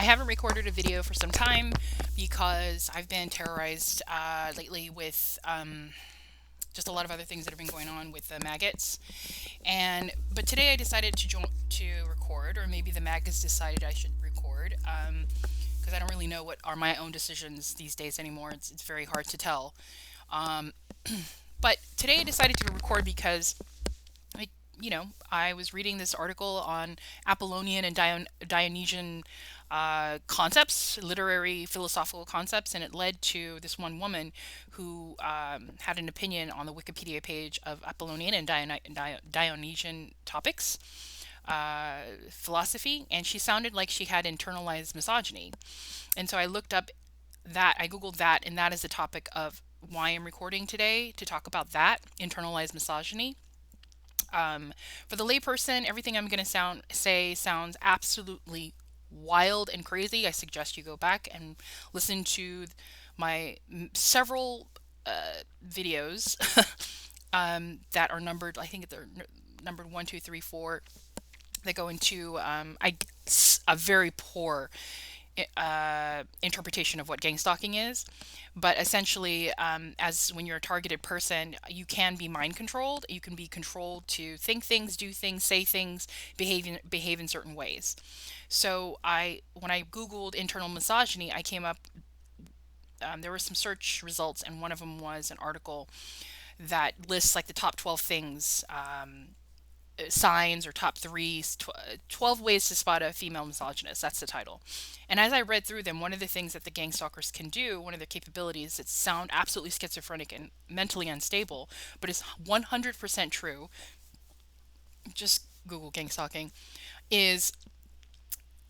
I haven't recorded a video for some time because I've been terrorized lately with just a lot of other things that have been going on with the maggots. But today I decided to record, or maybe the maggots decided I should record, because I don't really know what are my own decisions these days anymore. It's very hard to tell. Um, but today I decided to record because I, I was reading this article on Apollonian and Dionysian concepts, literary philosophical concepts, and it led to this one woman who had an opinion on the Wikipedia page of Apollonian and Dionysian topics, philosophy, and she sounded like she had internalized misogyny. And so I looked up that, I Googled that, and that is the topic of why I'm recording today, to talk about that, internalized misogyny. For the layperson, everything I'm going to say sounds absolutely wild and crazy. I suggest you go back and listen to my several videos that are numbered. I think they're numbered 1, 2, 3, 4. That go into a very poor interpretation of what gangstalking is. But essentially, as when you're a targeted person, you can be mind controlled. You can be controlled to think things, do things, say things, behave in certain ways. So when I Googled internal misogyny, I came up. There were some search results, and one of them was an article that lists like the top 12 things, signs or top three, 12 ways to spot a female misogynist. That's the title. And as I read through them, one of the things that the gang stalkers can do, one of their capabilities, that sound absolutely schizophrenic and mentally unstable, but is 100% true. Just Google gang stalking. Is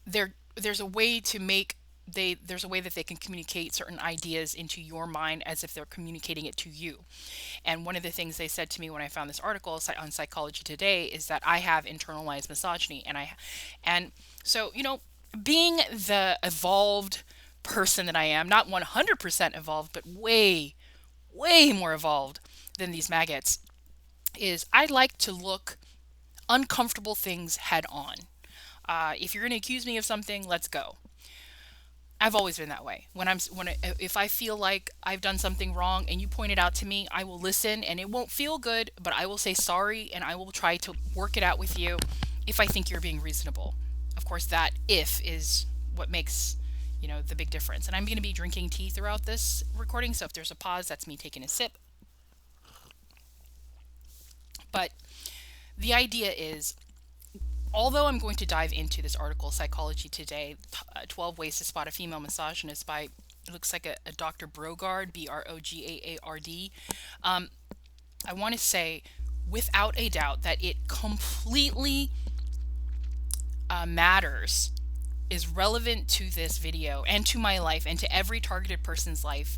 there's a way to make there's a way that they can communicate certain ideas into your mind as if they're communicating it to you. And one of the things they said to me when I found this article on Psychology Today is that I have internalized misogyny, and so being the evolved person that I am, not 100% evolved, but way, way more evolved than these maggots, is I like to look uncomfortable things head on. If you're going to accuse me of something, let's go. I've always been that way. If I feel like I've done something wrong and you point it out to me, I will listen, and it won't feel good, but I will say sorry and I will try to work it out with you if I think you're being reasonable. Of course, that if is what makes, the big difference. And I'm going to be drinking tea throughout this recording, so if there's a pause, that's me taking a sip. But the idea is, although I'm going to dive into this article, Psychology Today, 12 Ways to Spot a Female Misogynist, by, it looks like a Dr. Brogard, Brogaard. I want to say, without a doubt, that it completely matters, is relevant to this video and to my life and to every targeted person's life,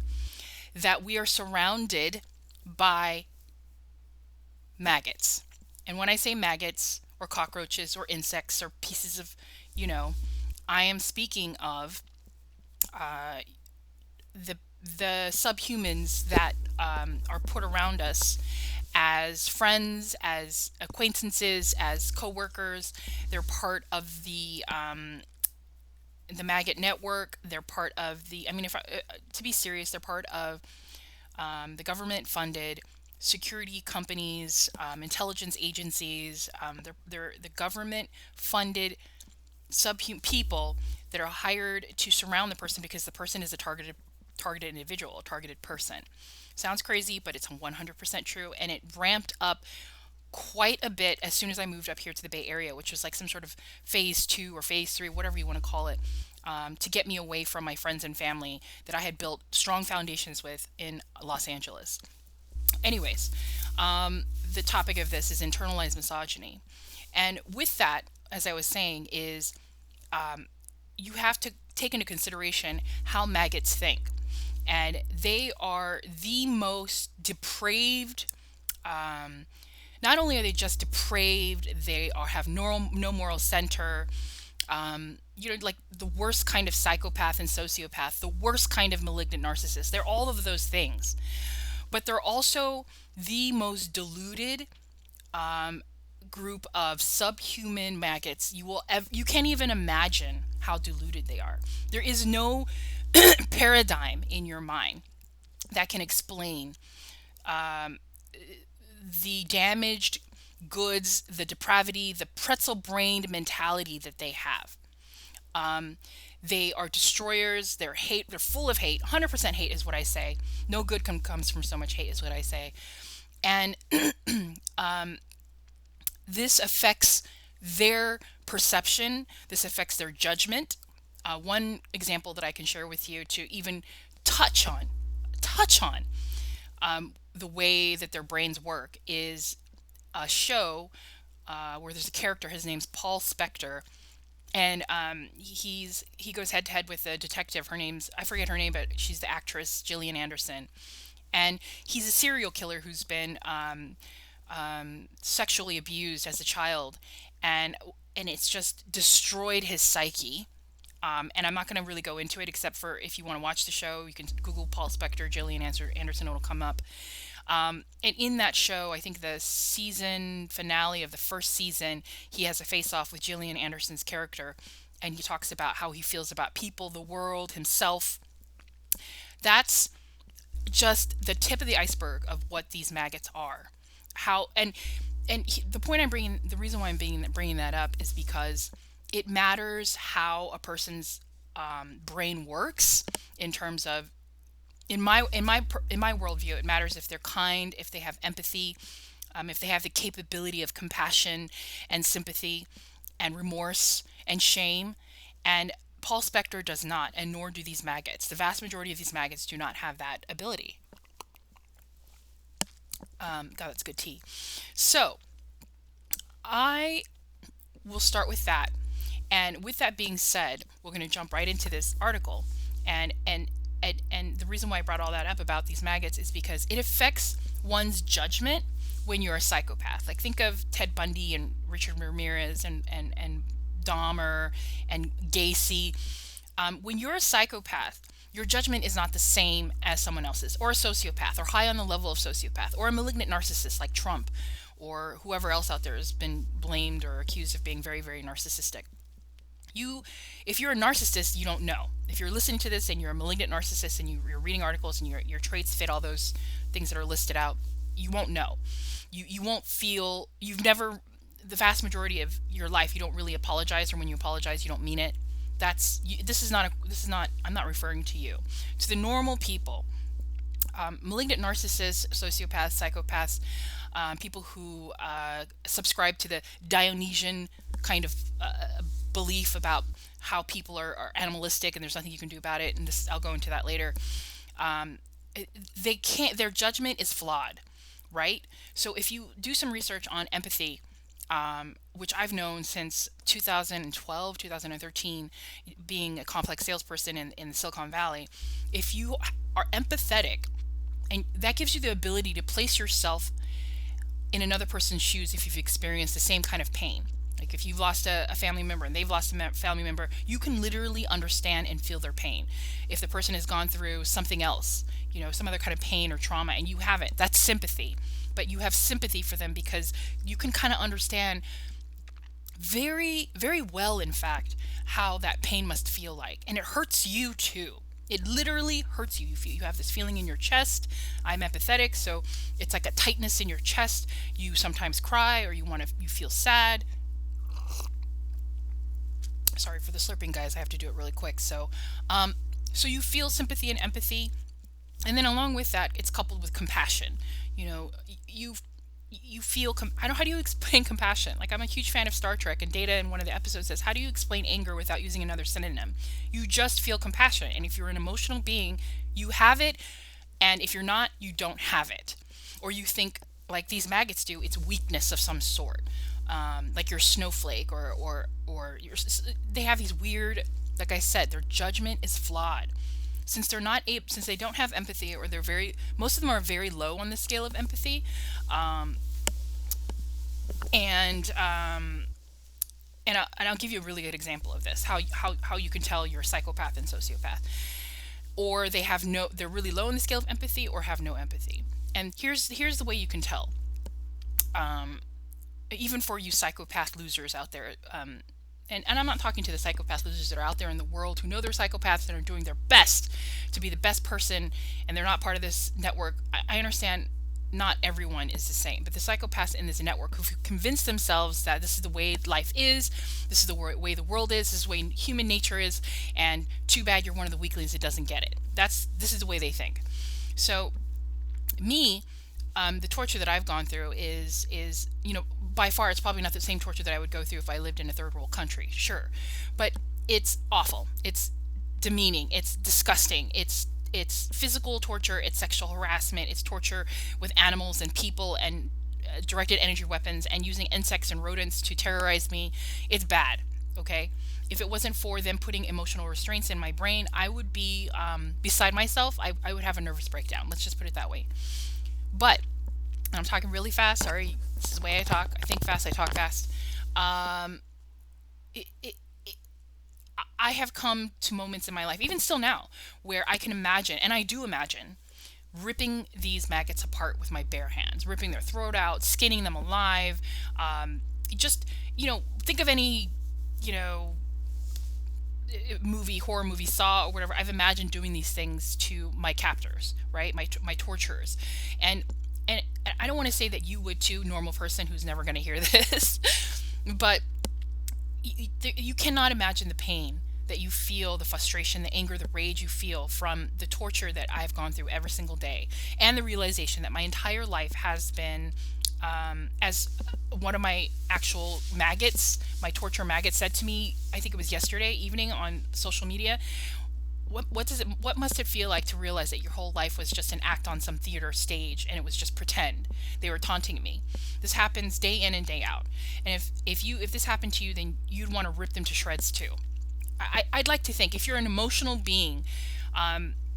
that we are surrounded by maggots. And when I say maggots, or cockroaches, or insects, or pieces of, I am speaking of the subhumans that are put around us as friends, as acquaintances, as coworkers. They're part of the maggot network. They're part of the. I mean, if to be serious, they're part of the government funded security companies, intelligence agencies. They're the government funded people that are hired to surround the person because the person is a targeted individual, a targeted person. Sounds crazy, but it's 100% true, and it ramped up quite a bit as soon as I moved up here to the Bay Area, which was like some sort of phase 2 or phase 3, whatever you want to call it, to get me away from my friends and family that I had built strong foundations with in Los Angeles. Anyways, the topic of this is internalized misogyny. And with that, as I was saying, is you have to take into consideration how maggots think. And they are the most depraved. Not only are they just depraved, they have no moral center. Like the worst kind of psychopath and sociopath, the worst kind of malignant narcissist. They're all of those things. But they're also the most deluded group of subhuman maggots you can't even imagine how deluded they are. There is no paradigm in your mind that can explain the damaged goods, the depravity, the pretzel brained mentality that they have. They are destroyers. They're full of hate. 100% hate is what I say. No good comes from so much hate is what I say. And this affects their perception. This affects their judgment. One example that I can share with you to even touch on the way that their brains work is a show where there's a character. His name's Paul Spector, and he goes head to head with a detective. I forget her name, but she's the actress Gillian Anderson, and he's a serial killer who's been sexually abused as a child, and it's just destroyed his psyche. And I'm not going to really go into it, except for if you want to watch the show, you can Google Paul Spector, Gillian Anderson, it'll come up. And in that show, I think the season finale of the first season, he has a face-off with Gillian Anderson's character, and he talks about how he feels about people, the world, himself. That's just the tip of the iceberg of what these maggots are. The reason why I'm bringing that up is because it matters how a person's brain works in terms of, in my worldview, it matters if they're kind, if they have empathy, if they have the capability of compassion and sympathy and remorse and shame. And Paul Spector does not, and nor do these maggots. The vast majority of these maggots do not have that ability. God, that's good tea. So I will start with that. And with that being said, we're going to jump right into this article. And the reason why I brought all that up about these maggots is because it affects one's judgment when you're a psychopath. Like, think of Ted Bundy and Richard Ramirez and Dahmer and Gacy. When you're a psychopath, your judgment is not the same as someone else's, or a sociopath, or high on the level of sociopath, or a malignant narcissist like Trump, or whoever else out there has been blamed or accused of being very, very narcissistic. If you're a narcissist, you don't know. If you're listening to this and you're a malignant narcissist and you're reading articles and your traits fit all those things that are listed out, you won't know. You won't feel, the vast majority of your life, you don't really apologize, or when you apologize, you don't mean it. I'm not referring to you. To the normal people, malignant narcissists, sociopaths, psychopaths, people who subscribe to the Dionysian kind of belief about how people are animalistic and there's nothing you can do about it, and I'll go into that later. Their judgment is flawed, right? So if you do some research on empathy, which I've known since 2012, 2013, being a complex salesperson in Silicon Valley, if you are empathetic, and that gives you the ability to place yourself in another person's shoes if you've experienced the same kind of pain. Like if you've lost a family member and they've lost a family member, you can literally understand and feel their pain. If the person has gone through something else, some other kind of pain or trauma, and you haven't, that's sympathy. But you have sympathy for them because you can kind of understand very, very well, in fact, how that pain must feel like. And it hurts you too. It literally hurts you. You have this feeling in your chest. I'm empathetic, so it's like a tightness in your chest. You sometimes cry, or you feel sad. Sorry for the slurping, guys. I have to do it really quick. So you feel sympathy and empathy, and then along with that, it's coupled with compassion. You feel. How do you explain compassion? Like, I'm a huge fan of Star Trek, and Data in one of the episodes says, "How do you explain anger without using another synonym?" You just feel compassion, and if you're an emotional being, you have it, and if you're not, you don't have it, or you think like these maggots do. It's weakness of some sort. Like you're a snowflake, or they have these weird, like I said, their judgment is flawed. Since they don't have empathy, or most of them are very low on the scale of empathy, and I'll give you a really good example of this, how you can tell you're a psychopath and sociopath, or they're really low on the scale of empathy or have no empathy. And here's the way you can tell. Even for you psychopath losers out there, and I'm not talking to the psychopath losers that are out there in the world who know they're psychopaths and are doing their best to be the best person, and they're not part of this network. I understand not everyone is the same, but the psychopaths in this network who've convinced themselves that this is the way life is, this is the way the world is, this is the way human nature is, and too bad you're one of the weaklings that doesn't get it. This is the way they think. So me, the torture that I've gone through is by far it's probably not the same torture that I would go through if I lived in a third world country, sure, but it's awful, it's demeaning, it's disgusting, it's physical torture, it's sexual harassment, it's torture with animals and people and directed energy weapons and using insects and rodents to terrorize me. It's bad. Okay, if it wasn't for them putting emotional restraints in my brain, I would be beside myself. I would have a nervous breakdown, let's just put it that way. But I'm talking really fast. Sorry, this is the way I talk. I think fast. I talk fast. Um, it, it, it, I have come to moments in my life, even still now, where I can imagine, and I do imagine, ripping these maggots apart with my bare hands, ripping their throat out, skinning them alive. Just, think of any, you know, horror movie, Saw or whatever. I've imagined doing these things to my captors, right? My torturers, and and I don't want to say that you would too, normal person who's never going to hear this, but you cannot imagine the pain that you feel, the frustration, the anger, the rage you feel from the torture that I've gone through every single day, and the realization that my entire life has been, as one of my actual maggots, my torture maggot said to me, I think it was yesterday evening on social media, what must it feel like to realize that your whole life was just an act on some theater stage and it was just pretend? They were taunting me. This happens day in and day out. And if this happened to you, then you'd want to rip them to shreds too. I'd like to think if you're an emotional being,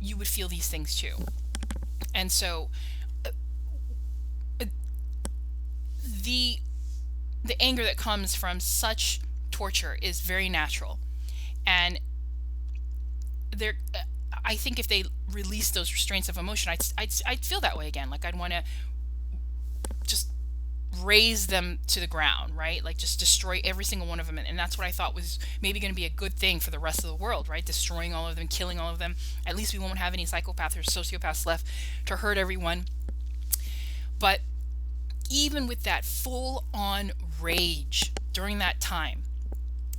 you would feel these things too. And so the anger that comes from such torture is very natural. And I think if they release those restraints of emotion, I'd feel that way again. Like I'd want to just raise them to the ground, right? Like just destroy every single one of them. And that's what I thought was maybe going to be a good thing for the rest of the world, right? Destroying all of them, killing all of them. At least we won't have any psychopaths or sociopaths left to hurt everyone. But even with that full on rage during that time,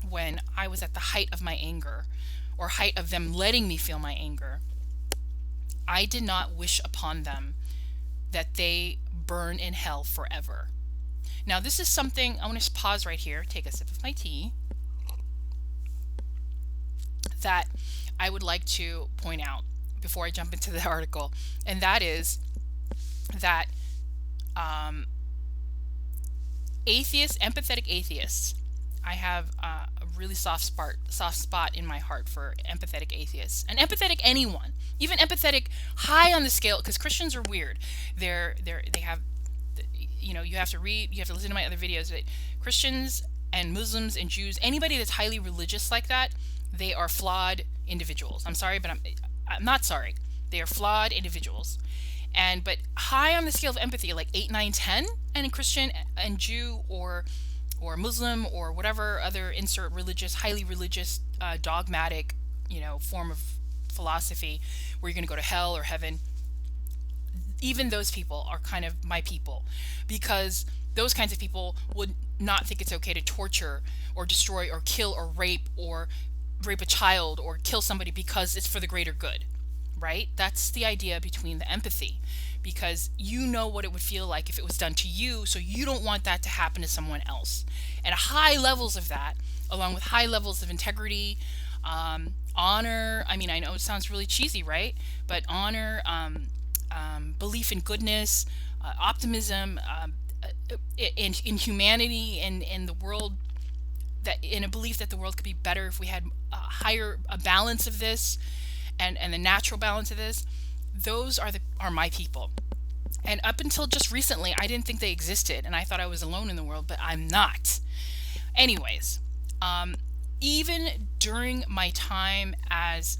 when I was at the height of my anger, or height of them letting me feel my anger, I did not wish upon them that they burn in hell forever. Now, this is something, I want to pause right here, take a sip of my tea, that I would like to point out before I jump into the article, and that is that atheists, empathetic atheists, I have a really soft spot in my heart for empathetic atheists, and empathetic anyone, even empathetic high on the scale, because Christians are weird. They have, you have to read, you have to listen to my other videos. That Christians and Muslims and Jews, anybody that's highly religious like that, they are flawed individuals. I'm sorry, but I'm not sorry. They are flawed individuals. But high on the scale of empathy, like 8, 9, 10, and in Christian and Jew or Muslim or whatever other insert religious, highly religious, dogmatic, form of philosophy where you're going to go to hell or heaven, even those people are kind of my people, because those kinds of people would not think it's okay to torture or destroy or kill or rape a child or kill somebody because it's for the greater good, right? That's the idea between the empathy, because you know what it would feel like if it was done to you, so you don't want that to happen to someone else. And high levels of that, along with high levels of integrity, honor, I mean, I know it sounds really cheesy, right? But honor, belief in goodness, optimism, in humanity, and in the world, that in a belief that the world could be better if we had a balance of this, and the natural balance of this. Those are my people. And up until just recently, I didn't think they existed, and I thought I was alone in the world, but I'm not. Anyways, even during my time as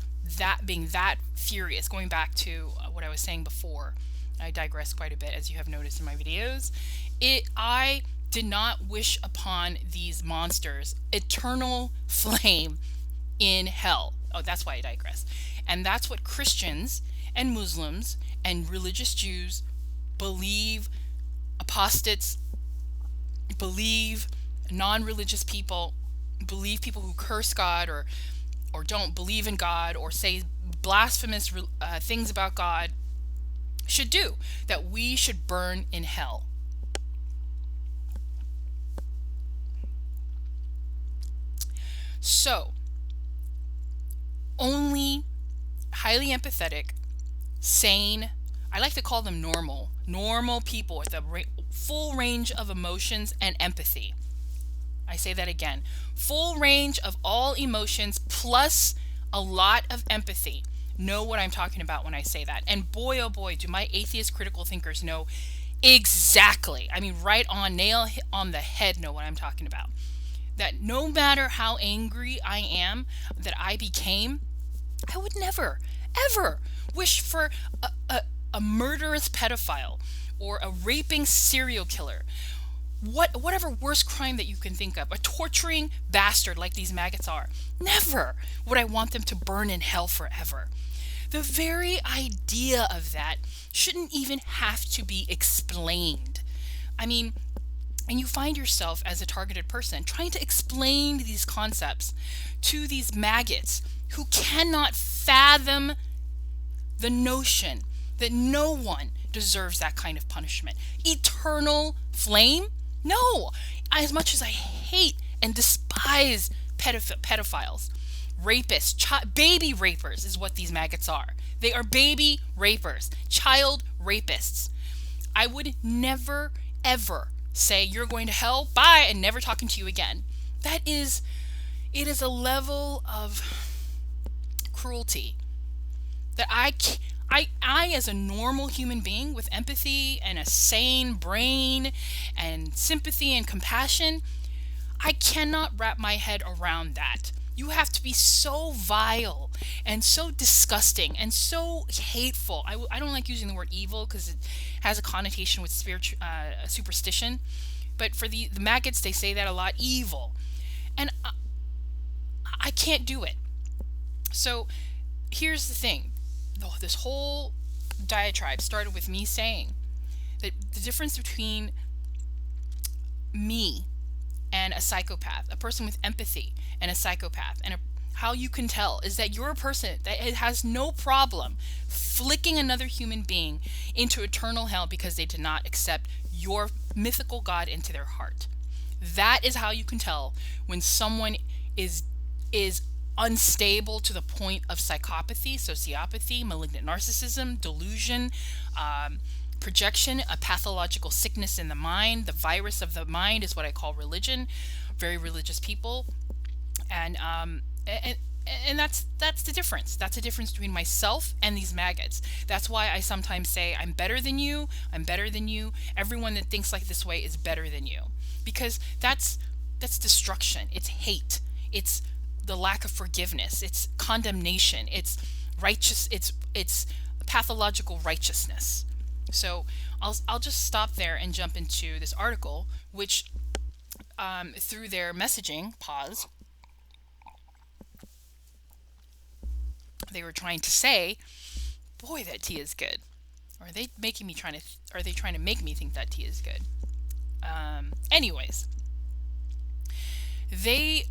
being that furious, going back to what I was saying before, I digress quite a bit, as you have noticed in my videos. I did not wish upon these monsters eternal flame in hell. Oh, that's why I digress. And that's what Christians and Muslims and religious Jews believe, apostates believe, non-religious people believe, people who curse God or don't believe in God or say blasphemous things about God should do, that we should burn in hell. So, only highly empathetic, sane, I like to call them normal people with a full range of emotions and empathy. I say that again. Full range of all emotions plus a lot of empathy. Know what I'm talking about when I say that. And boy, oh boy, do my atheist critical thinkers know exactly. I mean, right on, nail on the head, know what I'm talking about. That no matter how angry I am that I became, I would never, ever wish for a murderous pedophile or a raping serial killer, whatever worst crime that you can think of, a torturing bastard like these maggots are. Never would I want them to burn in hell forever. The very idea of that shouldn't even have to be explained. I mean, and you find yourself as a targeted person trying to explain these concepts to these maggots who cannot fathom the notion that no one deserves that kind of punishment. Eternal flame? No! As much as I hate and despise pedophiles, rapists, baby rapers is what these maggots are. They are baby rapers, child rapists. I would never, ever say, you're going to hell, bye, and never talking to you again. It is a level of cruelty that I as a normal human being with empathy and a sane brain and sympathy and compassion, I cannot wrap my head around that. You have to be so vile and so disgusting and so hateful. I don't like using the word evil because it has a connotation with superstition. But for the maggots, they say that a lot, evil. And I can't do it. So here's the thing. This whole diatribe started with me saying that the difference between me and a psychopath, a person with empathy and a psychopath, and how you can tell is that you're a person that has no problem flicking another human being into eternal hell because they did not accept your mythical God into their heart. That is how you can tell when someone is unstable to the point of psychopathy, sociopathy, malignant narcissism, delusion, projection, a pathological sickness in the mind. The virus of the mind is what I call religion. Very religious people, and that's the difference. That's the difference between myself and these maggots. That's why I sometimes say I'm better than you. I'm better than you. Everyone that thinks like this way is better than you, because that's destruction. It's hate. It's the lack of forgiveness. It's condemnation. It's righteous. It's pathological righteousness. So I'll just stop there and jump into this article, which through their messaging, pause, they were trying to say, boy, that tea is good. Are they trying to make me think that tea is good? Anyways, they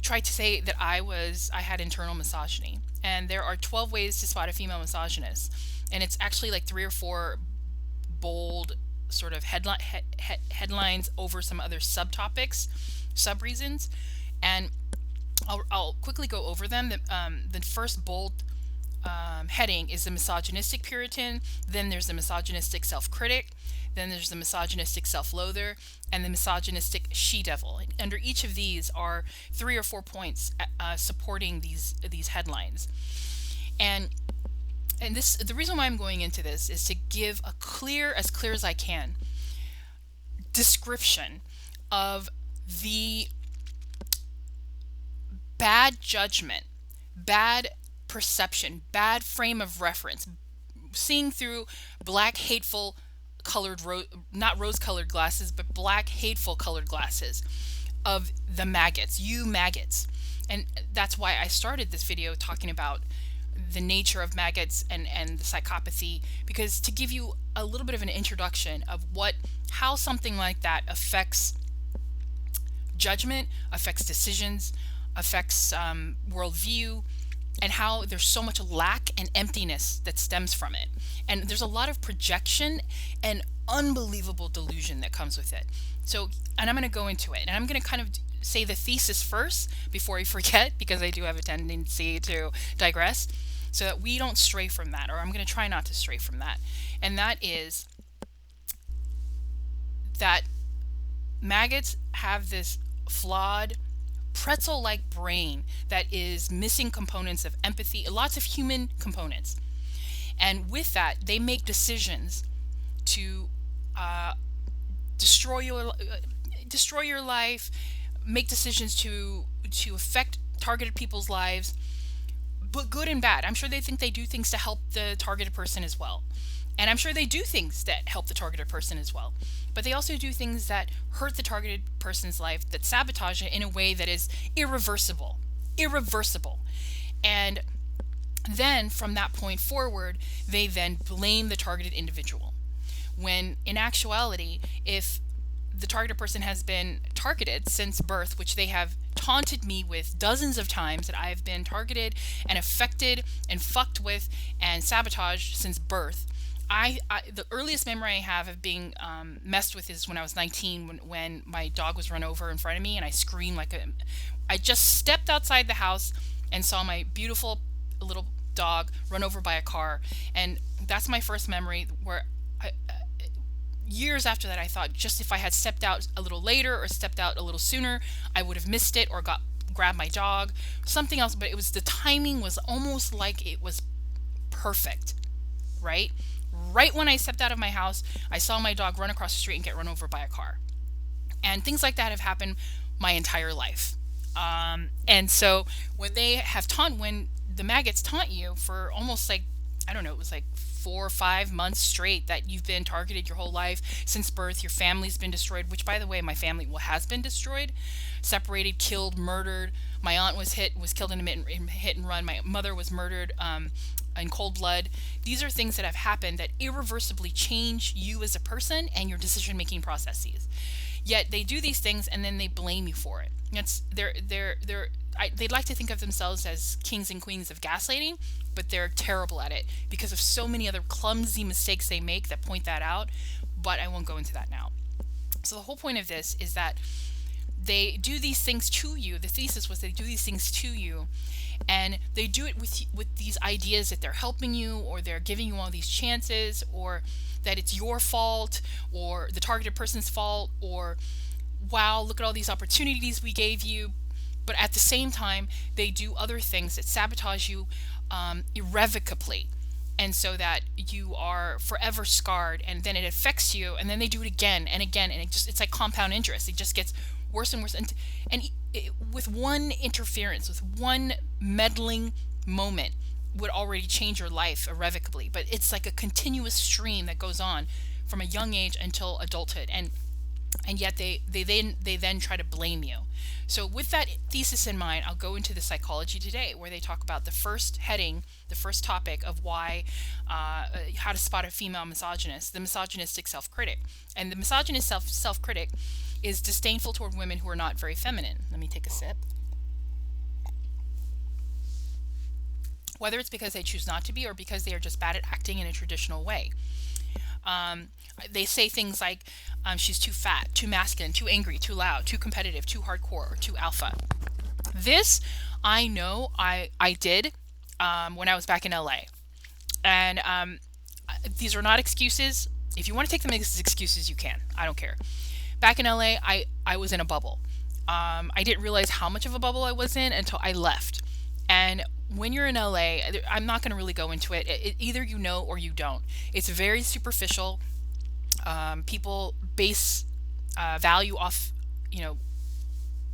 tried to say that I had internal misogyny, and there are 12 ways to spot a female misogynist, and it's actually like 3 or 4 bold sort of headlines over some other subtopics, sub-reasons, and I'll quickly go over them. The first bold heading is the misogynistic Puritan, then there's the misogynistic self-critic, then there's the misogynistic self-loather, and the misogynistic she-devil. Under each of these are 3 or 4 points supporting these headlines. And the reason why I'm going into this is to give as clear as I can, description of the bad judgment, bad perception, bad frame of reference, seeing through black, hateful colored not rose colored glasses, but black hateful colored glasses of the maggots, you maggots. And that's why I started this video talking about the nature of maggots and the psychopathy, because to give you a little bit of an introduction of how something like that affects judgment, affects decisions, affects worldview, and how there's so much lack and emptiness that stems from it. And there's a lot of projection and unbelievable delusion that comes with it. So, and I'm going to go into it, and I'm going to kind of say the thesis first before I forget, because I do have a tendency to digress, so that we don't stray from that, or I'm going to try not to stray from that. And that is that maggots have this flawed pretzel-like brain that is missing components of empathy, lots of human components. And with that, they make decisions to destroy your life, make decisions to affect targeted people's lives, but good and bad. I'm sure they think they do things to help the targeted person as well. And I'm sure they do things that help the targeted person as well. But they also do things that hurt the targeted person's life, that sabotage it in a way that is irreversible. Irreversible. And then from that point forward, they then blame the targeted individual. When in actuality, if the targeted person has been targeted since birth, which they have taunted me with dozens of times, that I've been targeted and affected and fucked with and sabotaged since birth. The earliest memory I have of being messed with is when I was 19, when my dog was run over in front of me, and I screamed I just stepped outside the house and saw my beautiful little dog run over by a car. And that's my first memory, where years after that, I thought, just if I had stepped out a little later or stepped out a little sooner, I would have missed it, or grabbed my dog, something else. But the timing was almost like it was perfect, right? Right when I stepped out of my house, I saw my dog run across the street and get run over by a car. And things like that have happened my entire life. And so when the maggots taunt you for almost it was like 4 or 5 months straight, that you've been targeted your whole life since birth, your family's been destroyed, which, by the way, my family has been destroyed, separated, killed, murdered. My aunt was killed in a hit and run. My mother was murdered in cold blood. These are things that have happened that irreversibly change you as a person and your decision-making processes. Yet they do these things and then they blame you for it. They'd like to think of themselves as kings and queens of gaslighting, but they're terrible at it because of so many other clumsy mistakes they make that point that out. But I won't go into that now. So the whole point of this is that they do these things to you. The thesis was they do these things to you, and they do it with these ideas that they're helping you, or they're giving you all these chances, or that it's your fault, or the targeted person's fault, or wow, look at all these opportunities we gave you. But at the same time, they do other things that sabotage you irrevocably, and so that you are forever scarred, and then it affects you, and then they do it again and again, and it's like compound interest. It just gets worse and worse, and with one interference, with one meddling moment, would already change your life irrevocably. But it's like a continuous stream that goes on from a young age until adulthood, and yet they then try to blame you. So with that thesis in mind, I'll go into the psychology today, where they talk about the first heading, the first topic of why, how to spot a female misogynist, the misogynistic self-critic. And the misogynist self-critic is disdainful toward women who are not very feminine. Let me take a sip. Whether it's because they choose not to be, or because they are just bad at acting in a traditional way. They say things like, she's too fat, too masculine, too angry, too loud, too competitive, too hardcore, or too alpha. This, I know I did when I was back in LA. And these are not excuses. If you want to take them as excuses, you can. I don't care. Back in LA, I was in a bubble. I didn't realize how much of a bubble I was in until I left. And when you're in LA, I'm not going to really go into it. Either you know or you don't. It's very superficial. People base value off,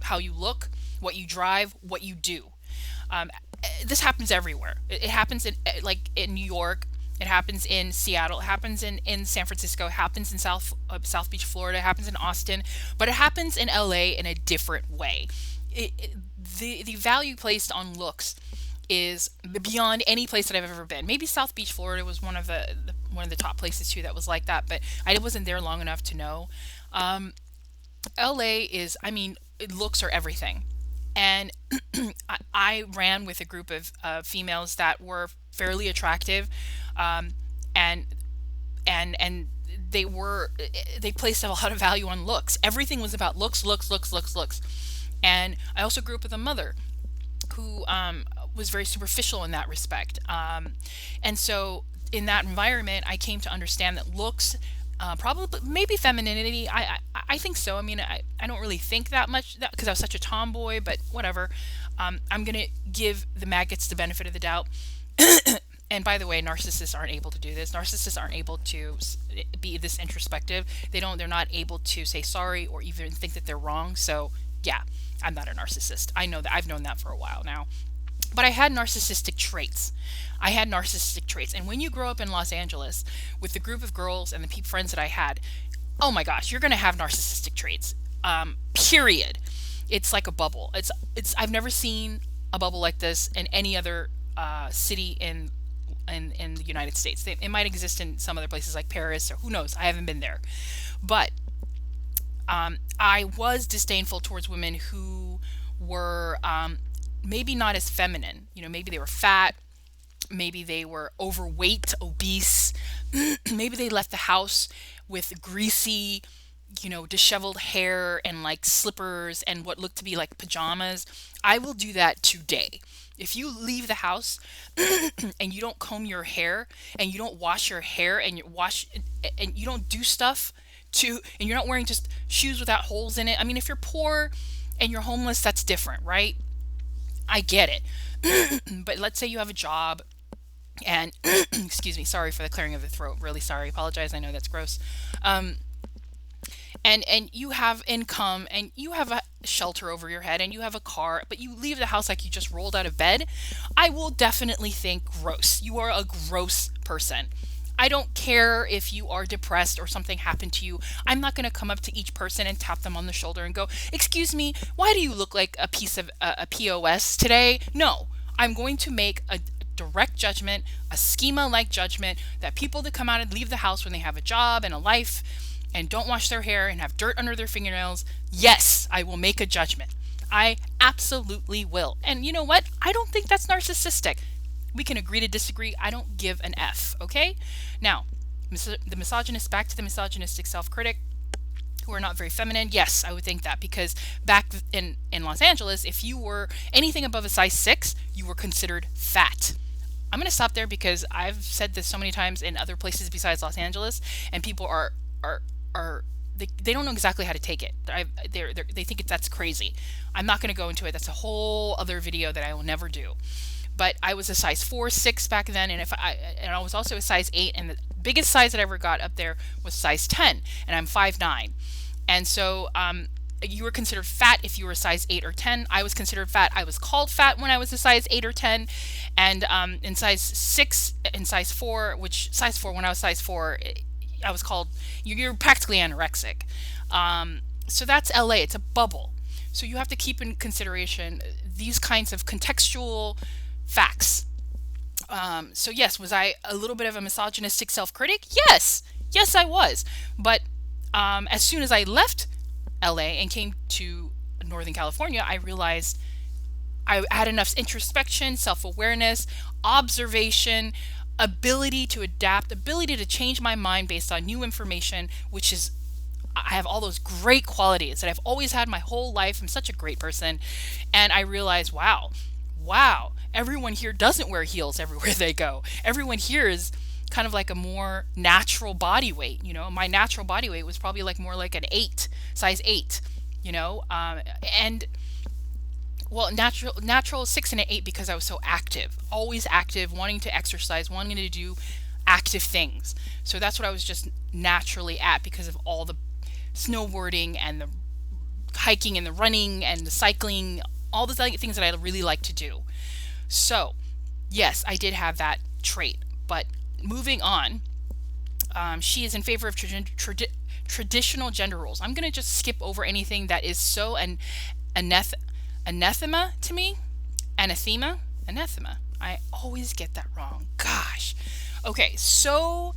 how you look, what you drive, what you do. This happens everywhere. It happens in New York. It happens in Seattle. It happens in San Francisco. It happens in South Beach, Florida. It happens in Austin. But it happens in LA in a different way. The value placed on looks is beyond any place that I've ever been. Maybe South Beach, Florida was one of the top places too that was like that, but I wasn't there long enough to know. Um, LA is, I mean, looks are everything. And I ran with a group of females that were fairly attractive, um, and and they placed a lot of value on looks. Everything was about looks, looks, looks, looks, looks. And I also grew up with a mother who was very superficial in that respect. And so in that environment, I came to understand that looks, probably maybe femininity. I think so. I mean, I don't really think that much that because I was such a tomboy, but whatever. I'm gonna give the maggots the benefit of the doubt. And by the way, narcissists aren't able to do this. Narcissists aren't able to be this introspective. They're not able to say sorry or even think that they're wrong. So yeah, I'm not a narcissist. I know that. I've known that for a while now. But I had narcissistic traits. I had narcissistic traits. And when you grow up in Los Angeles with the group of girls and the friends that I had, oh my gosh, you're going to have narcissistic traits. Period. It's like a bubble. I've never seen a bubble like this in any other city in the United States. It might exist in some other places like Paris or who knows. I haven't been there. But I was disdainful towards women who were maybe not as feminine. You know, maybe they were fat, maybe they were overweight, obese, maybe they left the house with greasy, disheveled hair and like slippers and what looked to be like pajamas. I will do that today. If you leave the house and you don't comb your hair and you don't wash your hair and you don't do stuff and you're not wearing just shoes without holes in it. I mean, if you're poor and you're homeless, that's different, right? I get it. But let's say you have a job and excuse me, sorry for the clearing of the throat. Really sorry. Apologize. I know that's gross. And you have income and you have a shelter over your head and you have a car, but you leave the house like you just rolled out of bed. I will definitely think gross. You are a gross person. I don't care if you are depressed or something happened to you. I'm not going to come up to each person and tap them on the shoulder and go, "Excuse me, why do you look like a piece of a POS today?" No, I'm going to make a direct judgment, a schema-like judgment that people that come out and leave the house when they have a job and a life and don't wash their hair and have dirt under their fingernails, yes, I will make a judgment. I absolutely will. And you know what? I don't think that's narcissistic. We can agree to disagree. I don't give an F, okay? Now, the misogynist, back to the misogynistic self-critic who are not very feminine. Yes, I would think that because back in Los Angeles, if you were anything above a size 6, you were considered fat. I'm going to stop there because I've said this so many times in other places besides Los Angeles, and people are they don't know exactly how to take it. They think that's crazy. I'm not going to go into it. That's a whole other video that I will never do. But I was a size 4, 6 back then, and I was also a size 8, and the biggest size that I ever got up there was size 10, and I'm 5'9". And so you were considered fat if you were a size 8 or 10. I was considered fat. I was called fat when I was a size 8 or 10, and in size 6 and size 4, when I was size 4, I was called, you're practically anorexic. So that's LA. It's a bubble. So you have to keep in consideration these kinds of contextual facts. So yes, was I a little bit of a misogynistic self-critic? Yes. Yes, I was. But as soon as I left LA and came to Northern California, I realized I had enough introspection, self-awareness, observation, ability to adapt, ability to change my mind based on new information, which is, I have all those great qualities that I've always had my whole life. I'm such a great person. And I realized, wow, everyone here doesn't wear heels everywhere they go. Everyone here is kind of like a more natural body weight. My natural body weight was probably like more like an 8, size 8, and well, natural 6 and an 8 because I was so active, always active, wanting to exercise, wanting to do active things. So that's what I was just naturally at because of all the snowboarding and the hiking and the running and the cycling, all the things that I really like to do. So yes, I did have that trait, but Moving on, she is in favor of traditional gender roles. I'm going to just skip over anything that is so anath- anathema to me. Anathema? Anathema. I always get that wrong. Gosh. Okay, so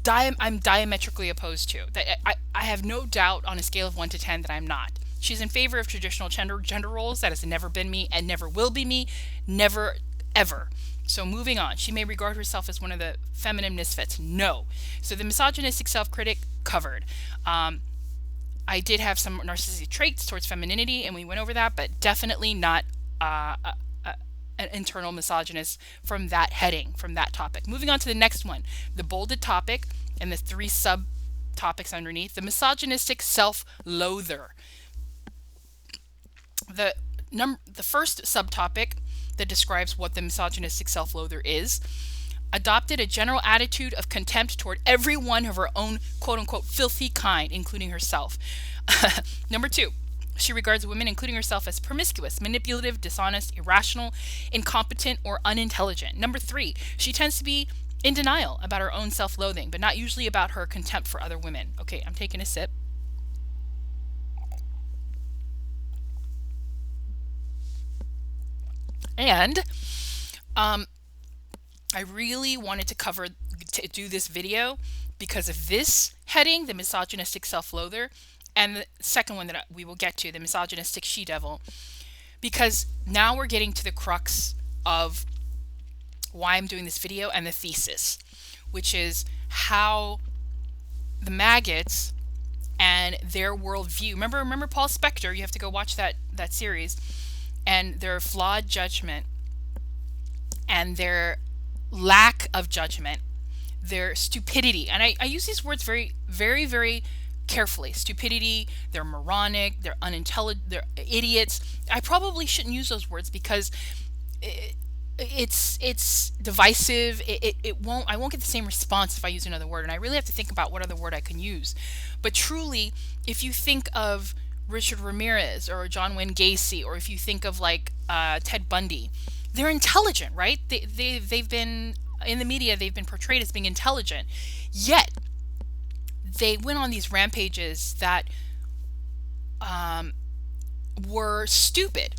I'm diametrically opposed to that. I have no doubt on a scale of 1 to 10 that I'm not. She's in favor of traditional gender roles. That has never been me and never will be me. Never, ever. So moving on. She may regard herself as one of the feminine misfits. No. So the misogynistic self-critic covered. I did have some narcissistic traits towards femininity, and we went over that, but definitely not an internal misogynist from that heading, from that topic. Moving on to the next one, the bolded topic and the 3 subtopics underneath, the misogynistic self-loather. The first subtopic that describes what the misogynistic self-loather is, adopted a general attitude of contempt toward everyone of her own quote-unquote filthy kind, including herself. Number 2, she regards women, including herself, as promiscuous, manipulative, dishonest, irrational, incompetent, or unintelligent. Number 3, she tends to be in denial about her own self-loathing, but not usually about her contempt for other women. Okay, I'm taking a sip. And I really wanted to do this video because of this heading, the misogynistic self-loather, and the second one that we will get to, the misogynistic she-devil, because now we're getting to the crux of why I'm doing this video and the thesis, which is how the maggots and their worldview. Remember Paul Spector? You have to go watch that series, and their flawed judgment and their lack of judgment, their stupidity. And I use these words very, very, very carefully. Stupidity, they're moronic, they're unintelligent, they're idiots. I probably shouldn't use those words because it's divisive. I won't get the same response if I use another word, and I really have to think about what other word I can use. But truly, if you think of Richard Ramirez or John Wayne Gacy, or if you think of like Ted Bundy, they're intelligent, right? They've been in the media, they've been portrayed as being intelligent, yet they went on these rampages that were stupid,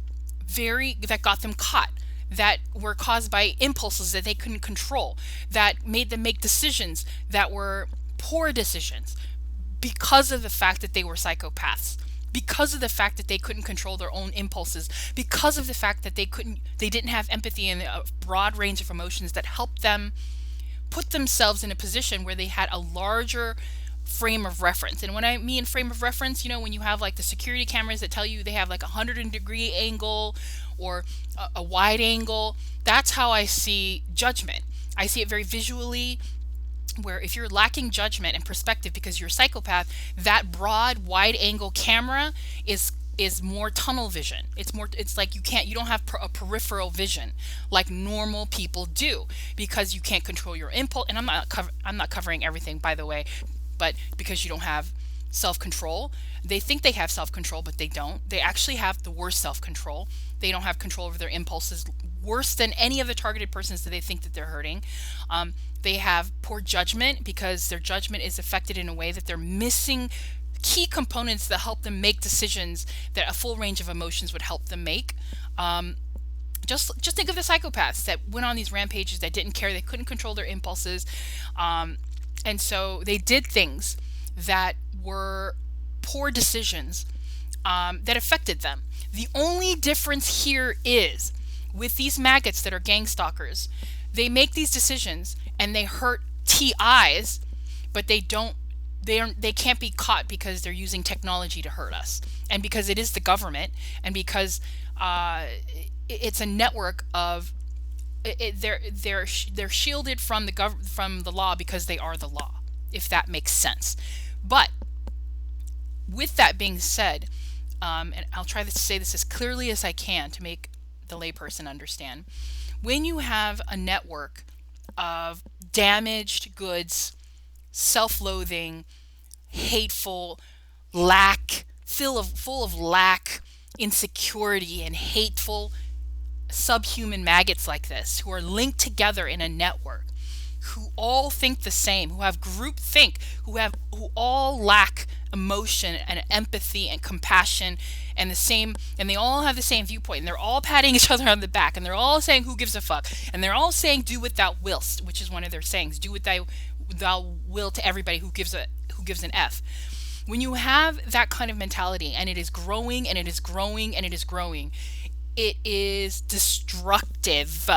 that got them caught, that were caused by impulses that they couldn't control, that made them make decisions that were poor decisions because of the fact that they were psychopaths, because of the fact that they couldn't control their own impulses, because of the fact that they didn't have empathy and a broad range of emotions that helped them put themselves in a position where they had a larger frame of reference. And when I mean frame of reference, when you have like the security cameras that tell you they have like a 100-degree angle or a wide angle, that's how I see judgment. I see it very visually, where if you're lacking judgment and perspective because you're a psychopath, that broad wide angle camera is more tunnel vision. It's like you don't have a peripheral vision like normal people do, because you can't control your impulse. And I'm not covering everything, by the way, but because you don't have self-control. They think they have self-control, but they don't. They actually have the worst self-control. They don't have control over their impulses worse than any of the targeted persons that they think that they're hurting. They have poor judgment because their judgment is affected in a way that they're missing key components that help them make decisions that a full range of emotions would help them make. Just think of the psychopaths that went on these rampages, that didn't care, they couldn't control their impulses, and so they did things that were poor decisions that affected them. The only difference here is with these maggots that are gang stalkers, they make these decisions and they hurt TIs, but they can't be caught because they're using technology to hurt us, and because it is the government, and because it's a network of they're shielded from the law because they are the law, if that makes sense. But with that being said, and I'll try to say this as clearly as I can to make the layperson understand, when you have a network of damaged goods, self-loathing, hateful, full of lack, insecurity, and hateful subhuman maggots like this, who are linked together in a network, who all think the same, who have group think, who all lack emotion and empathy and compassion and the same, and they all have the same viewpoint, and they're all patting each other on the back, and they're all saying who gives a fuck, and they're all saying do what thou willst, which is one of their sayings, do what thou will to everybody who gives an F. When you have that kind of mentality, and it is growing and it is growing and it is growing, it is destructive.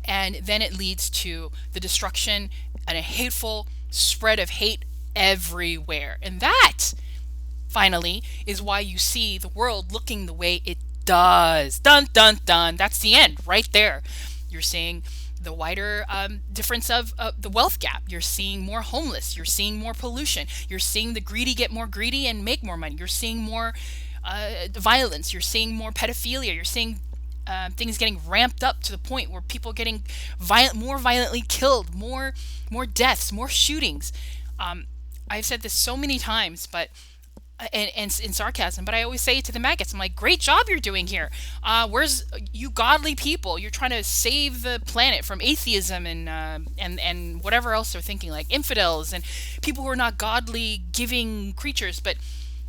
And then it leads to the destruction and a hateful spread of hate everywhere. And that, finally, is why you see the world looking the way it does. Dun, dun, dun. That's the end right there. You're seeing the wider difference of the wealth gap. You're seeing more homeless. You're seeing more pollution. You're seeing the greedy get more greedy and make more money. You're seeing more violence. You're seeing more pedophilia. You're seeing things getting ramped up to the point where people getting more violently killed, more deaths, more shootings. I've said this so many times, but and in sarcasm, but I always say it to the maggots. I'm like, great job you're doing here. Where's you godly people? You're trying to save the planet from atheism and whatever else they're thinking, like infidels and people who are not godly, giving creatures. But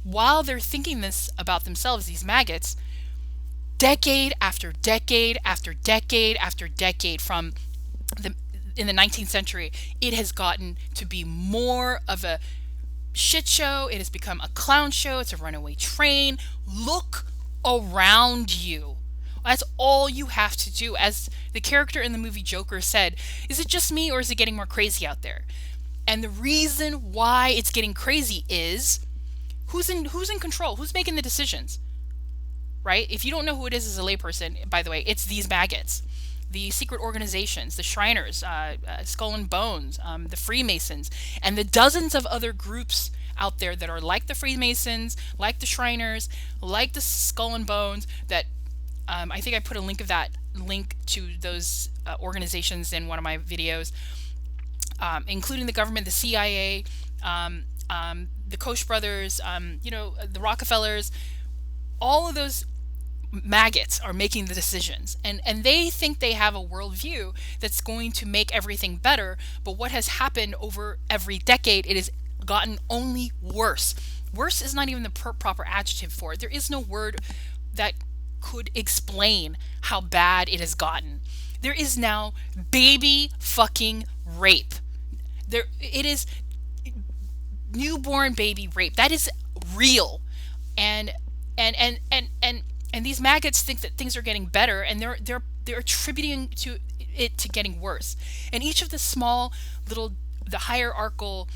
while they're thinking this about themselves, these maggots, decade after decade after decade after decade in the 19th century, it has gotten to be more of a shit show. It has become a clown show. It's a runaway train. Look around you. That's all you have to do. As the character in the movie Joker said, is it just me or is it getting more crazy out there? And the reason why it's getting crazy is who's in control? Who's making the decisions? Right? If you don't know who it is as a layperson, by the way, it's these maggots. The secret organizations, the Shriners, Skull and Bones, the Freemasons, and the dozens of other groups out there that are like the Freemasons, like the Shriners, like the Skull and Bones, that I think I put a link to those organizations in one of my videos, including the government, the CIA, the Koch brothers, the Rockefellers. All of those maggots are making the decisions, and they think they have a worldview that's going to make everything better. But what has happened over every decade, it has gotten only worse. Worse is not even the proper adjective for it. There is no word that could explain how bad it has gotten. There is now baby fucking rape. It is newborn baby rape. That is real. And these maggots think that things are getting better, and they're attributing to it to getting worse. And each of the small little, the hierarchical,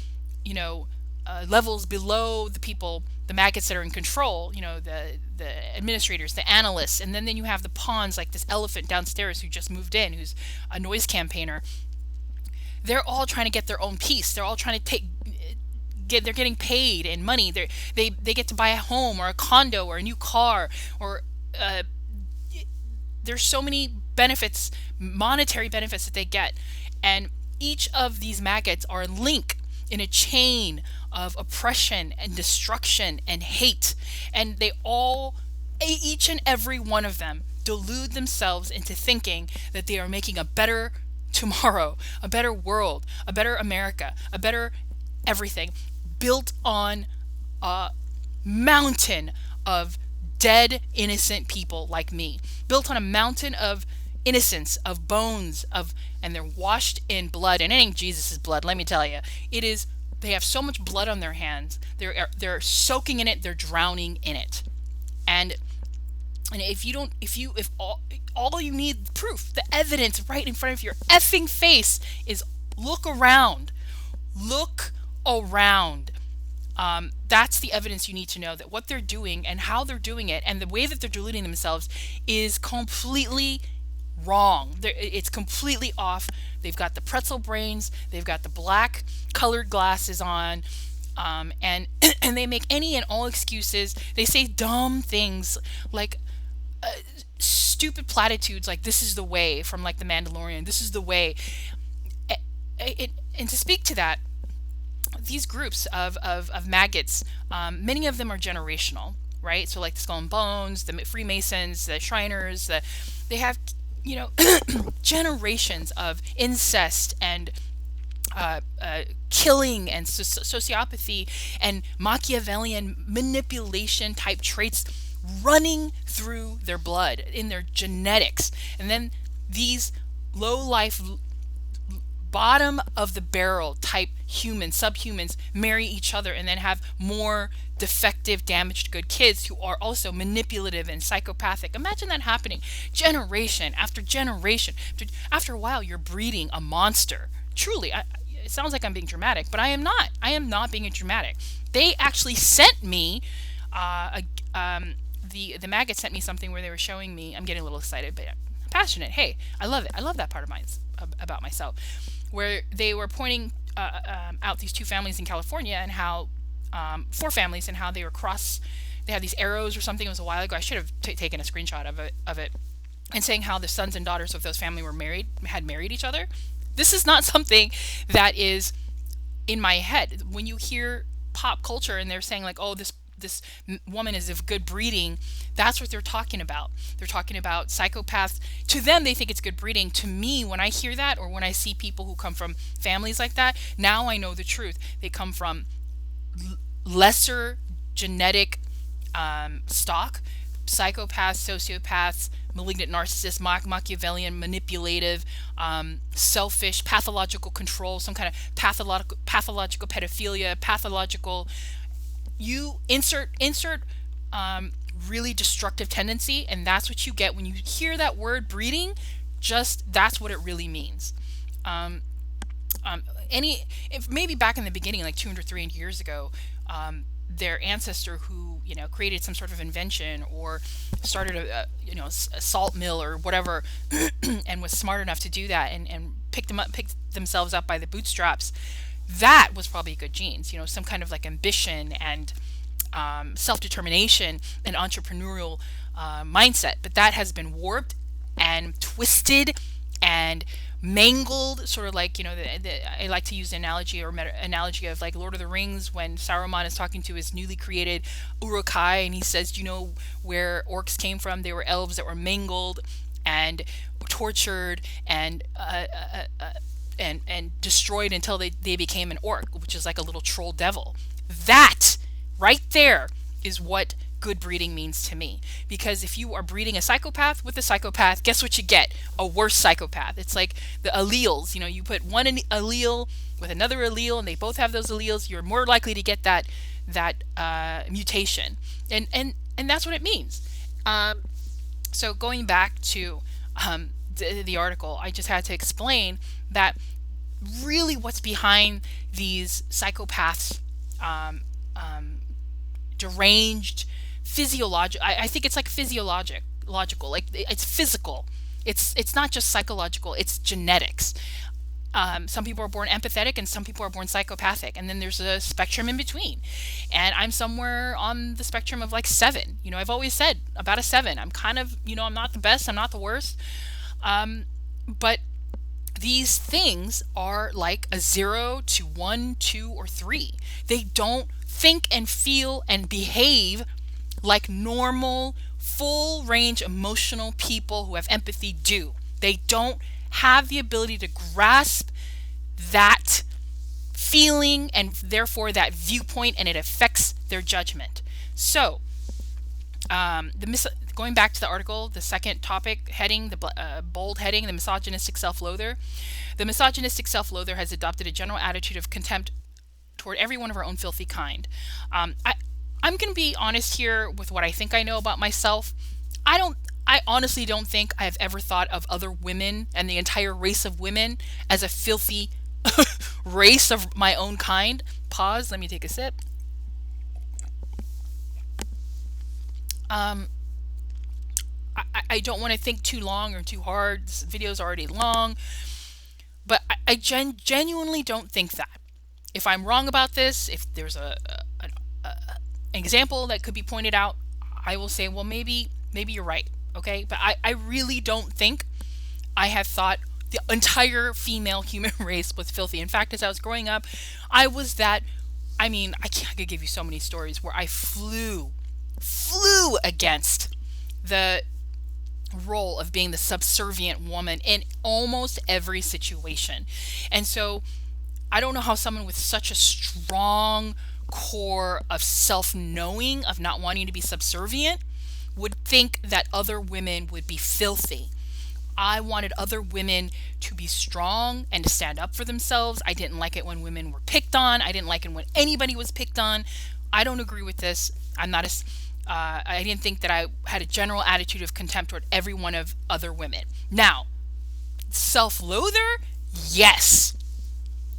levels below the people, the maggots that are in control, the administrators, the analysts, and then you have the pawns, like this elephant downstairs who just moved in, who's a noise campaigner. They're all trying to get their own piece. They're all trying to they're getting paid in money. They get to buy a home or a condo or a new car, or there's so many benefits, monetary benefits that they get. And each of these maggots are a link in a chain of oppression and destruction and hate. And they all, each and every one of them, delude themselves into thinking that they are making a better tomorrow, a better world, a better America, a better everything, built on a mountain of dead, innocent people like me, built on a mountain of innocence, of bones, and they're washed in blood. And it ain't Jesus' blood, let me tell you. It is. They have so much blood on their hands. They're soaking in it. They're drowning in it. And if all you need proof, the evidence right in front of your effing face is look around. Look around. That's the evidence you need to know that what they're doing and how they're doing it and the way that they're deluding themselves is completely wrong. It's completely off. They've got the pretzel brains. They've got the black colored glasses on, and they make any and all excuses. They say dumb things like stupid platitudes like "this is the way" from like The Mandalorian. This is the way. And to speak to that, these groups of maggots, many of them are generational, right? So like the Skull and Bones, the Freemasons, the Shriners, they have you know, generations of incest and killing and sociopathy and Machiavellian manipulation type traits running through their blood, in their genetics. And then these low life, bottom of the barrel type humans, subhumans, marry each other and then have more defective, damaged good kids who are also manipulative and psychopathic. Imagine that happening generation after generation. After a while, you're breeding a monster. Truly, it sounds like I'm being dramatic, but I am not. I am not being dramatic. They actually sent me, the maggot sent me something where they were showing me. I'm getting a little excited, but I'm passionate. Hey, I love it. I love that part of mine about myself, where they were pointing out these two families in California and how, four families, and how they were cross. They had these arrows or something. It was a while ago. I should have taken a screenshot of it, and saying how the sons and daughters of those family had married each other. This is not something that is in my head. When you hear pop culture and they're saying like, oh, this woman is of good breeding, that's what they're talking about. They're talking about psychopaths. To them, they think it's good breeding. To me, when I hear that, or when I see people who come from families like that, now I know the truth. They come from lesser genetic stock, psychopaths, sociopaths, malignant narcissists, Machiavellian, manipulative, selfish, pathological control, some kind of pathological pedophilia, pathological, you insert really destructive tendency, and that's what you get when you hear that word breeding. Just that's what it really means. If maybe back in the beginning, like 200, 300 years ago, their ancestor who created some sort of invention or started a salt mill or whatever, and was smart enough to do that and picked themselves up by the bootstraps. That was probably good genes, some kind of like ambition and self-determination and entrepreneurial mindset. But that has been warped and twisted and mangled, sort of like, I like to use the analogy analogy of like Lord of the Rings, when Saruman is talking to his newly created Uruk-hai, and he says, do you know where orcs came from? They were elves that were mangled and tortured and destroyed until they became an orc, which is like a little troll devil. That right there is what good breeding means to me. Because if you are breeding a psychopath with a psychopath, guess what you get? A worse psychopath. It's like the alleles. You put one allele with another allele, and they both have those alleles, you're more likely to get that mutation. And that's what it means. So going back to the article, I just had to explain that really what's behind these psychopaths, deranged, physiological. I think it's like physiological, like it's physical. It's not just psychological. It's genetics. Some people are born empathetic and some people are born psychopathic, and then there's a spectrum in between. And I'm somewhere on the spectrum of like 7. I've always said about a 7. I'm kind of, I'm not the best, I'm not the worst. But these things are like a 0 to 1, 2, or 3. They don't think and feel and behave like normal, full range emotional people who have empathy do. They don't have the ability to grasp that feeling and therefore that viewpoint, and it affects their judgment. So, going back to the article, the second topic heading, the bold heading, the misogynistic self-loather. The misogynistic self-loather has adopted a general attitude of contempt toward everyone of our own filthy kind. I'm going to be honest here with what I think I know about myself. I honestly don't think I have ever thought of other women and the entire race of women as a filthy race of my own kind. Pause, let me take a sip. I don't want to think too long or too hard. This video's already long. But I genuinely don't think that. If I'm wrong about this, if there's an example that could be pointed out, I will say, well, maybe you're right. Okay? But I really don't think I have thought the entire female human race was filthy. In fact, as I was growing up, I was that. I could give you so many stories where I flew against the role of being the subservient woman in almost every situation. And so I don't know how someone with such a strong core of self-knowing, of not wanting to be subservient, would think that other women would be filthy. I wanted other women to be strong and to stand up for themselves. I didn't like it when women were picked on. I didn't like it when anybody was picked on. I don't agree with this. I'm not as I didn't think that I had a general attitude of contempt toward every one of other women. Now, self-loather, yes,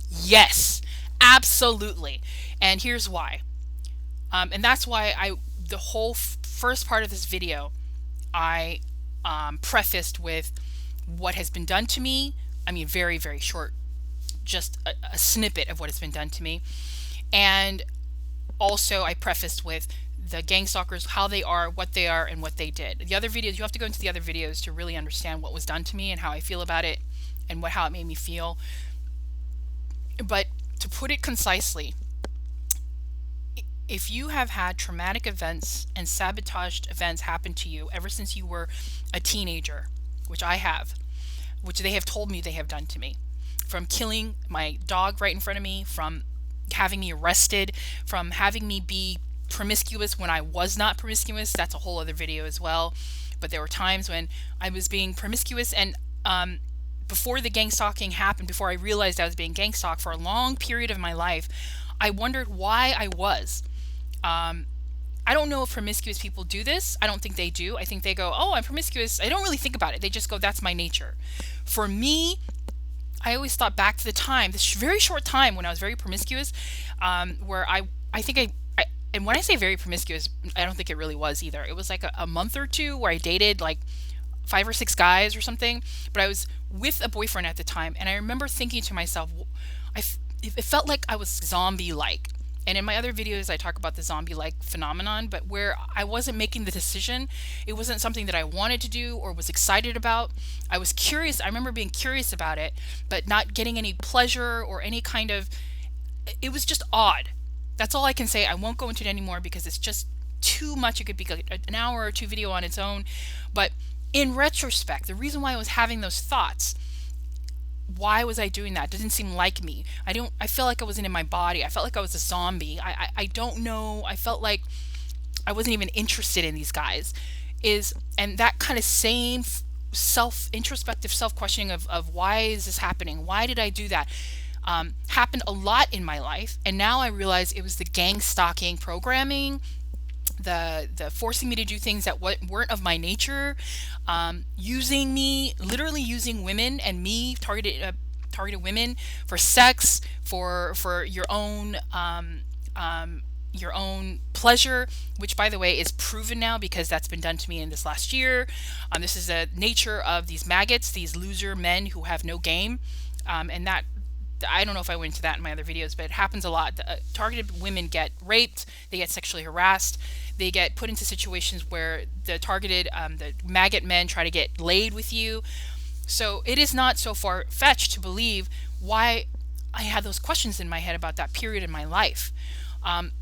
yes, absolutely, and here's why. And that's why the whole first part of this video, I prefaced with what has been done to me. I mean, very, very short, just a snippet of what has been done to me. And also I prefaced with the gang stalkers, how they are, what they are, and what they did. The other videos, you have to go into the other videos to really understand what was done to me and how I feel about it and how it made me feel. But to put it concisely, if you have had traumatic events and sabotaged events happen to you ever since you were a teenager, which I have, which they have told me they have done to me, from killing my dog right in front of me, from having me arrested, from having me be promiscuous when I was not promiscuous, that's a whole other video as well. But there were times when I was being promiscuous, and before the gang stalking happened, before I realized I was being gang stalked, for a long period of my life, I wondered why I was. I don't know if promiscuous people do this. I don't think they do. I think they go, oh, I'm promiscuous. I don't really think about it. They just go, that's my nature. For me, I always thought back to the time, this very short time when I was very promiscuous, where I think and when I say very promiscuous, I don't think it really was either. It was like a month or two where I dated like 5 or 6 guys or something, but I was with a boyfriend at the time, and I remember thinking to myself, it felt like I was zombie-like. And in my other videos, I talk about the zombie-like phenomenon, but where I wasn't making the decision, it wasn't something that I wanted to do or was excited about. I was curious. I remember being curious about it, but not getting any pleasure or any kind of, it was just odd. That's all I can say. I won't go into it anymore because it's just too much. It could be like an hour or two video on its own. But in retrospect, the reason why I was having those thoughts, why was I doing that? It didn't seem like me. I felt like I wasn't in my body. I felt like I was a zombie. I don't know. I felt like I wasn't even interested in these guys. And that kind of same introspective self-questioning of why is this happening? Why did I do that? Happened a lot in my life. And now I realize it was the gang stalking programming, the forcing me to do things that weren't of my nature, using me, literally using women and me, targeted women for sex, for your own pleasure, which by the way is proven now because that's been done to me in this last year. This is the nature of these maggots, these loser men who have no game, and that, I don't know if I went into that in my other videos, but it happens a lot. Targeted women get raped, they get sexually harassed, they get put into situations where the maggot men try to get laid with you. So it is not so far-fetched to believe why I had those questions in my head about that period in my life. And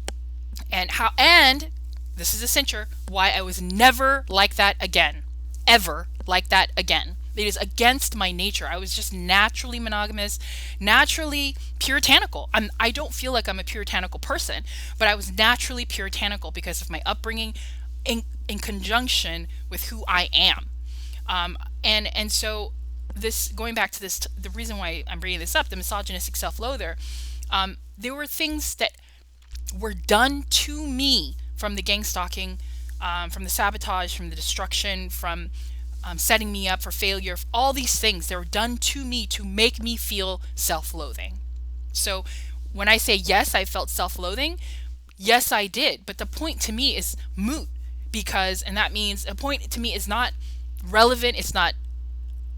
this is a cincher, why I was never like that again. Ever like that again. It is against my nature. I was just naturally monogamous, naturally puritanical. I don't feel like I'm a puritanical person, but I was naturally puritanical because of my upbringing in conjunction with who I am. And so this, going back to this, the reason why I'm bringing this up, the misogynistic self-loather, there were things that were done to me from the gang stalking, from the sabotage, from the destruction, from setting me up for failure, all these things that were done to me to make me feel self-loathing. So when I say yes, I felt self-loathing, yes, I did. But the point to me is moot, because, and that means a point to me is not relevant. It's not,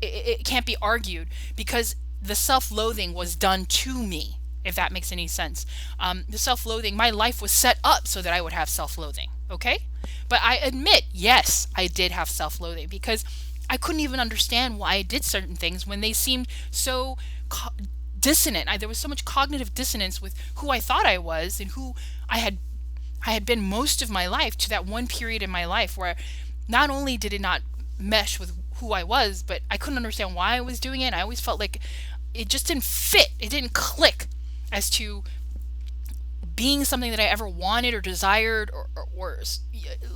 it can't be argued, because the self-loathing was done to me, if that makes any sense. The self-loathing, my life was set up so that I would have self-loathing. Okay? But I admit, yes, I did have self-loathing because I couldn't even understand why I did certain things when they seemed so dissonant. There was so much cognitive dissonance with who I thought I was and who I had been most of my life, to that one period in my life where not only did it not mesh with who I was, but I couldn't understand why I was doing it. And I always felt like it just didn't fit. It didn't click as to being something that I ever wanted or desired or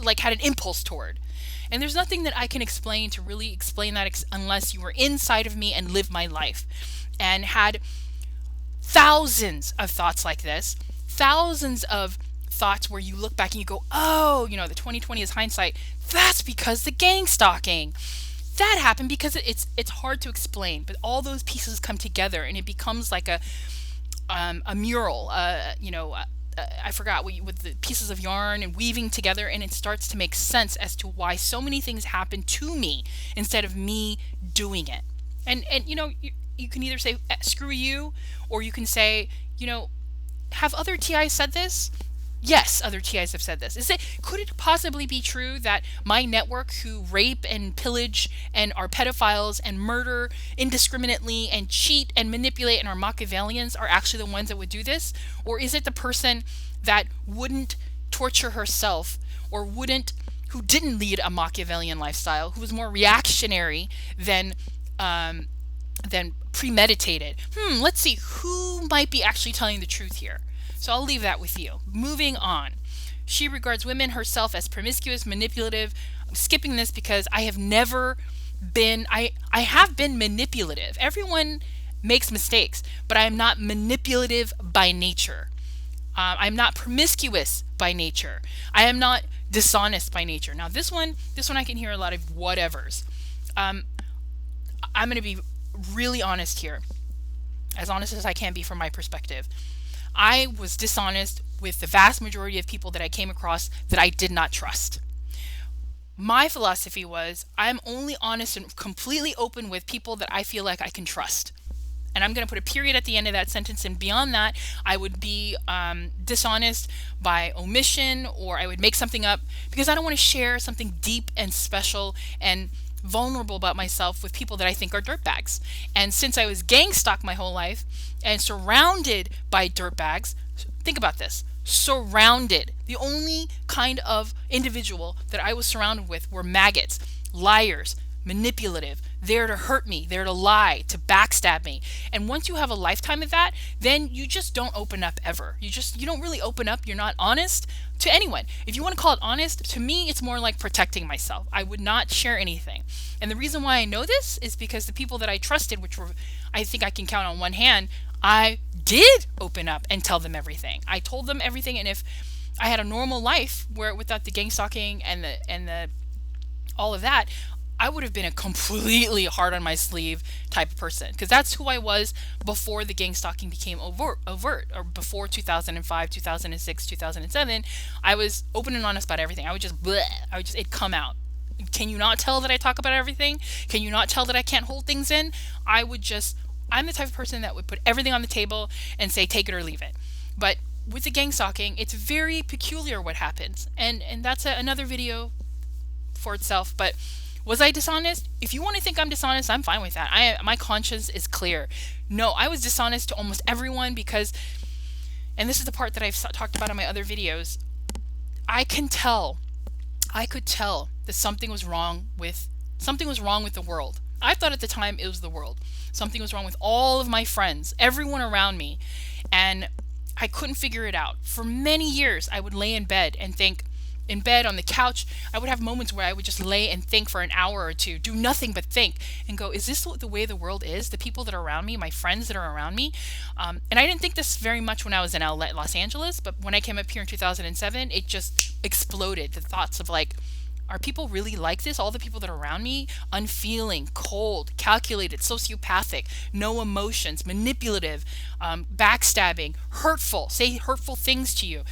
like had an impulse toward. And there's nothing that I can explain to really explain that unless you were inside of me and lived my life and had thousands of thoughts like this, thousands of thoughts where you look back and you go, oh, the 2020 is hindsight. That's because the gang stalking. That happened because it's hard to explain, but all those pieces come together and it becomes like a mural, I forgot, with the pieces of yarn and weaving together, and it starts to make sense as to why so many things happen to me instead of me doing it. And you can either say screw you, or you can say, have other TIs said this? Yes, other TIs have said this. Could it possibly be true that my network who rape and pillage and are pedophiles and murder indiscriminately and cheat and manipulate and are Machiavellians are actually the ones that would do this? Or is it the person that wouldn't torture herself or who didn't lead a Machiavellian lifestyle, who was more reactionary than premeditated? Let's see who might be actually telling the truth here. So I'll leave that with you. Moving on. She regards women herself as promiscuous, manipulative. I'm skipping this because I have never been, I have been manipulative. Everyone makes mistakes, but I am not manipulative by nature. I'm not promiscuous by nature. I am not dishonest by nature. Now this one I can hear a lot of whatevers. I'm going to be really honest here. As honest as I can be from my perspective. I was dishonest with the vast majority of people that I came across that I did not trust. My philosophy was I'm only honest and completely open with people that I feel like I can trust. And I'm going to put a period at the end of that sentence. And beyond that, I would be dishonest by omission, or I would make something up because I don't want to share something deep and special and vulnerable about myself with people that I think are dirtbags. And since I was gangstalked my whole life and surrounded by dirtbags, think about this, surrounded. The only kind of individual that I was surrounded with were maggots, liars, manipulative, there to hurt me, there to lie, to backstab me. And once you have a lifetime of that, then you just don't open up ever. You don't really open up. You're not honest to anyone. If you want to call it honest, to me, it's more like protecting myself. I would not share anything. And the reason why I know this is because the people that I trusted, which were, I think I can count on one hand, I did open up and tell them everything. I told them everything. And if I had a normal life where without the gang stalking and the all of that, I would have been a completely hard on my sleeve type of person, because that's who I was before the gang stalking became overt, or before 2005, 2006, 2007. I was open and honest about everything. I would just, it'd come out. Can you not tell that I talk about everything? Can you not tell that I can't hold things in? I'm the type of person that would put everything on the table and say, take it or leave it. But with the gang stalking, it's very peculiar what happens. And that's another video for itself. But was I dishonest? If you want to think I'm dishonest, I'm fine with that. My conscience is clear. No, I was dishonest to almost everyone because, and this is the part that I've talked about in my other videos, I could tell that something was wrong with the world. I thought at the time it was the world. Something was wrong with all of my friends, everyone around me, and I couldn't figure it out. For many years, I would lay in bed and think, in bed on the couch, I would have moments where I would just lay and think for an hour or two, do nothing but think and go, is this the way the world is? The people that are around me, my friends that are around me. And I didn't think this very much when I was in Los Angeles, but when I came up here in 2007, it just exploded. The thoughts of like, are people really like this? All the people that are around me, unfeeling, cold, calculated, sociopathic, no emotions, manipulative, backstabbing, hurtful, say hurtful things to you.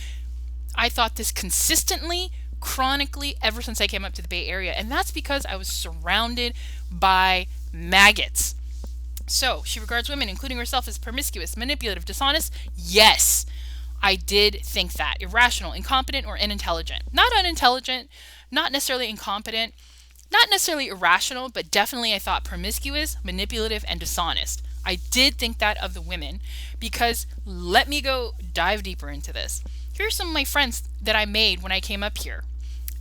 I thought this consistently, chronically, ever since I came up to the Bay Area. And that's because I was surrounded by maggots. So, she regards women, including herself, as promiscuous, manipulative, dishonest. Yes, I did think that. Irrational, incompetent, or unintelligent. Not unintelligent, not necessarily incompetent, not necessarily irrational, but definitely I thought promiscuous, manipulative, and dishonest. I did think that of the women because, let me go dive deeper into this. Here's some of my friends that I made when I came up here.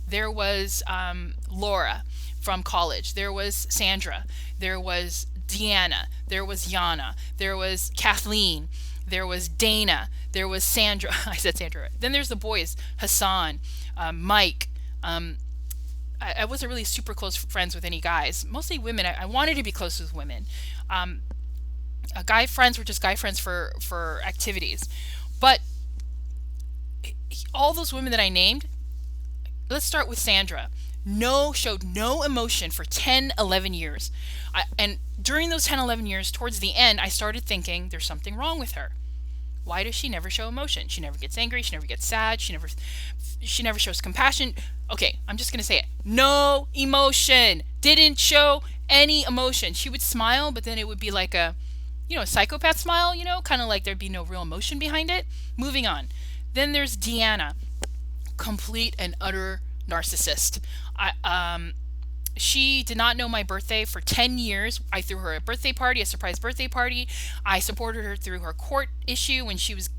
There was Laura, from college. There was Sandra. There was Deanna. There was Yana. There was Kathleen. There was Dana. There was Sandra. I said Sandra. Then there's the boys, Hassan, Mike. I wasn't really super close friends with any guys, mostly women. I wanted to be close with women. Guy friends were just guy friends for activities. But all those women that I named, let's start with Sandra. Showed no emotion for 10, 11 years. And during those 10, 11 years, towards the end, I started thinking there's something wrong with her. Why does she never show emotion? She never gets angry. She never gets sad. She never shows compassion. Okay, I'm just going to say it. No emotion. Didn't show any emotion. She would smile, but then it would be like a psychopath smile, kind of like there'd be no real emotion behind it. Moving on. Then there's Deanna. Complete and utter narcissist. She did not know my birthday for 10 years. I threw her a surprise birthday party. I supported her through her court issue when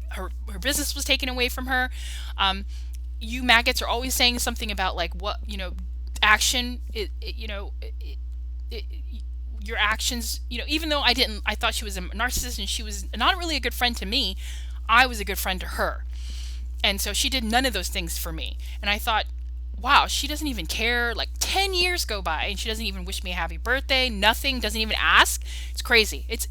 her business was taken away from her. You maggots are always saying something about like what, action, your actions, even though I thought she was a narcissist and she was not really a good friend to me, I was a good friend to her. And so she did none of those things for me. And I thought, wow, she doesn't even care. Like 10 years go by and she doesn't even wish me a happy birthday. Nothing, doesn't even ask. It's crazy. It's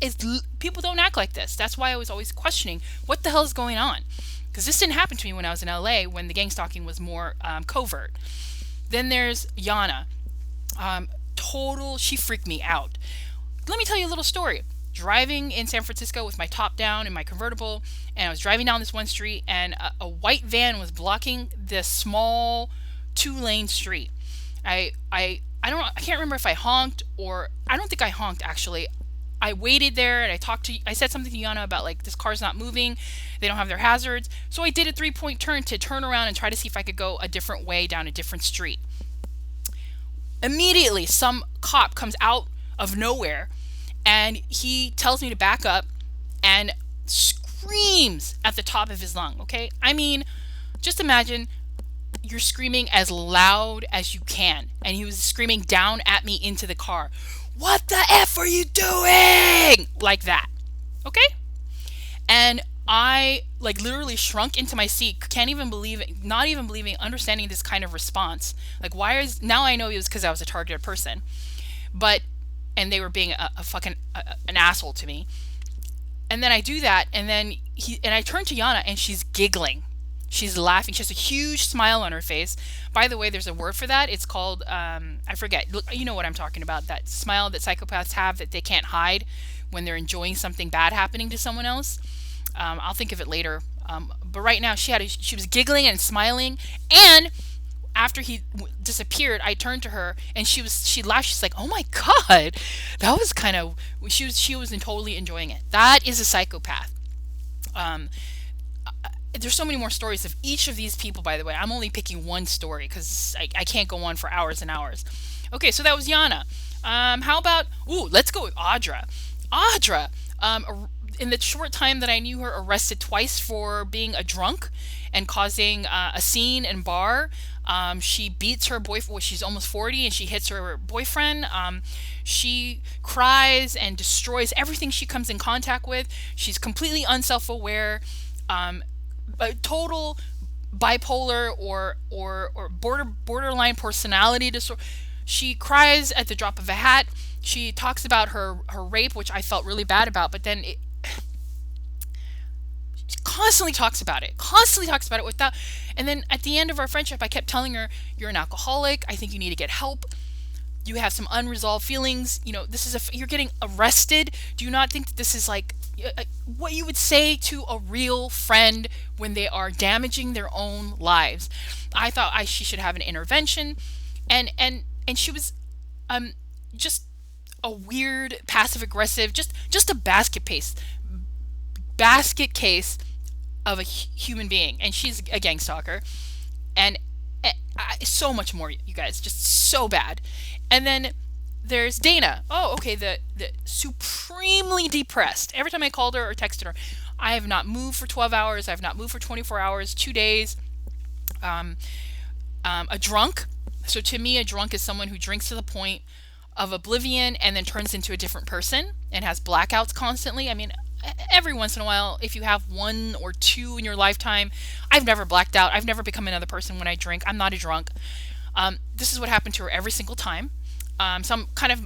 people don't act like this. That's why I was always questioning what the hell is going on. Because this didn't happen to me when I was in LA when the gangstalking was more covert. Then there's Yana. She freaked me out. Let me tell you a little story. Driving in San Francisco with my top down in my convertible, and I was driving down this one street, and a white van was blocking this small 2-lane street. I can't remember if I honked or I don't think I honked actually. I waited there and I said something to Yana about like this car's not moving, they don't have their hazards. So I did a 3-point turn to turn around and try to see if I could go a different way down a different street. Immediately some cop comes out of nowhere and he tells me to back up and screams at the top of his lung, okay? I mean, just imagine you're screaming as loud as you can. And he was screaming down at me into the car. What the F are you doing? Like that. Okay? And I like literally shrunk into my seat. Can't even believe it. Not even believing, understanding this kind of response. Like now I know it was because I was a targeted person. And they were being a fucking an asshole to me. And then I do that, and then I turn to Yana, and she's giggling. She's laughing. She has a huge smile on her face. By the way, there's a word for that. It's called, I forget. Look, you know what I'm talking about. That smile that psychopaths have that they can't hide when they're enjoying something bad happening to someone else. I'll think of it later. But right now, she was giggling and smiling, and after he disappeared, I turned to her and she laughed. She's like, "Oh my God, that was kind of." She was totally enjoying it. That is a psychopath. There's so many more stories of each of these people. By the way, I'm only picking one story because I can't go on for hours and hours. Okay, so that was Yana. How about let's go with Audra. Audra, in the short time that I knew her, arrested twice for being a drunk and causing a scene in bar. She beats her boyfriend. Well, she's almost 40 and she hits her boyfriend. She cries and destroys everything she comes in contact with. She's completely unself-aware, a total bipolar or borderline personality disorder. She cries at the drop of a hat. She talks about her rape, which I felt really bad about, but then constantly talks about it without. And then at the end of our friendship, I kept telling her, "You're an alcoholic. I think you need to get help. You have some unresolved feelings. You're getting arrested. Do you not think that this is like what you would say to a real friend when they are damaging their own lives?" I thought she should have an intervention, and she was just a weird passive aggressive, just a basket case of a human being, and she's a gang stalker, and so much more, you guys, just so bad. And then there's Dana. Oh, okay, the supremely depressed. Every time I called her or texted her, I have not moved for 12 hours. I have not moved for 24 hours, 2 days. A drunk, So to me, a drunk is someone who drinks to the point of oblivion and then turns into a different person and has blackouts constantly. I mean, every once in a while, if you have one or two in your lifetime, I've never blacked out. I've never become another person when I drink. I'm not a drunk. This is what happened to her every single time. Some kind of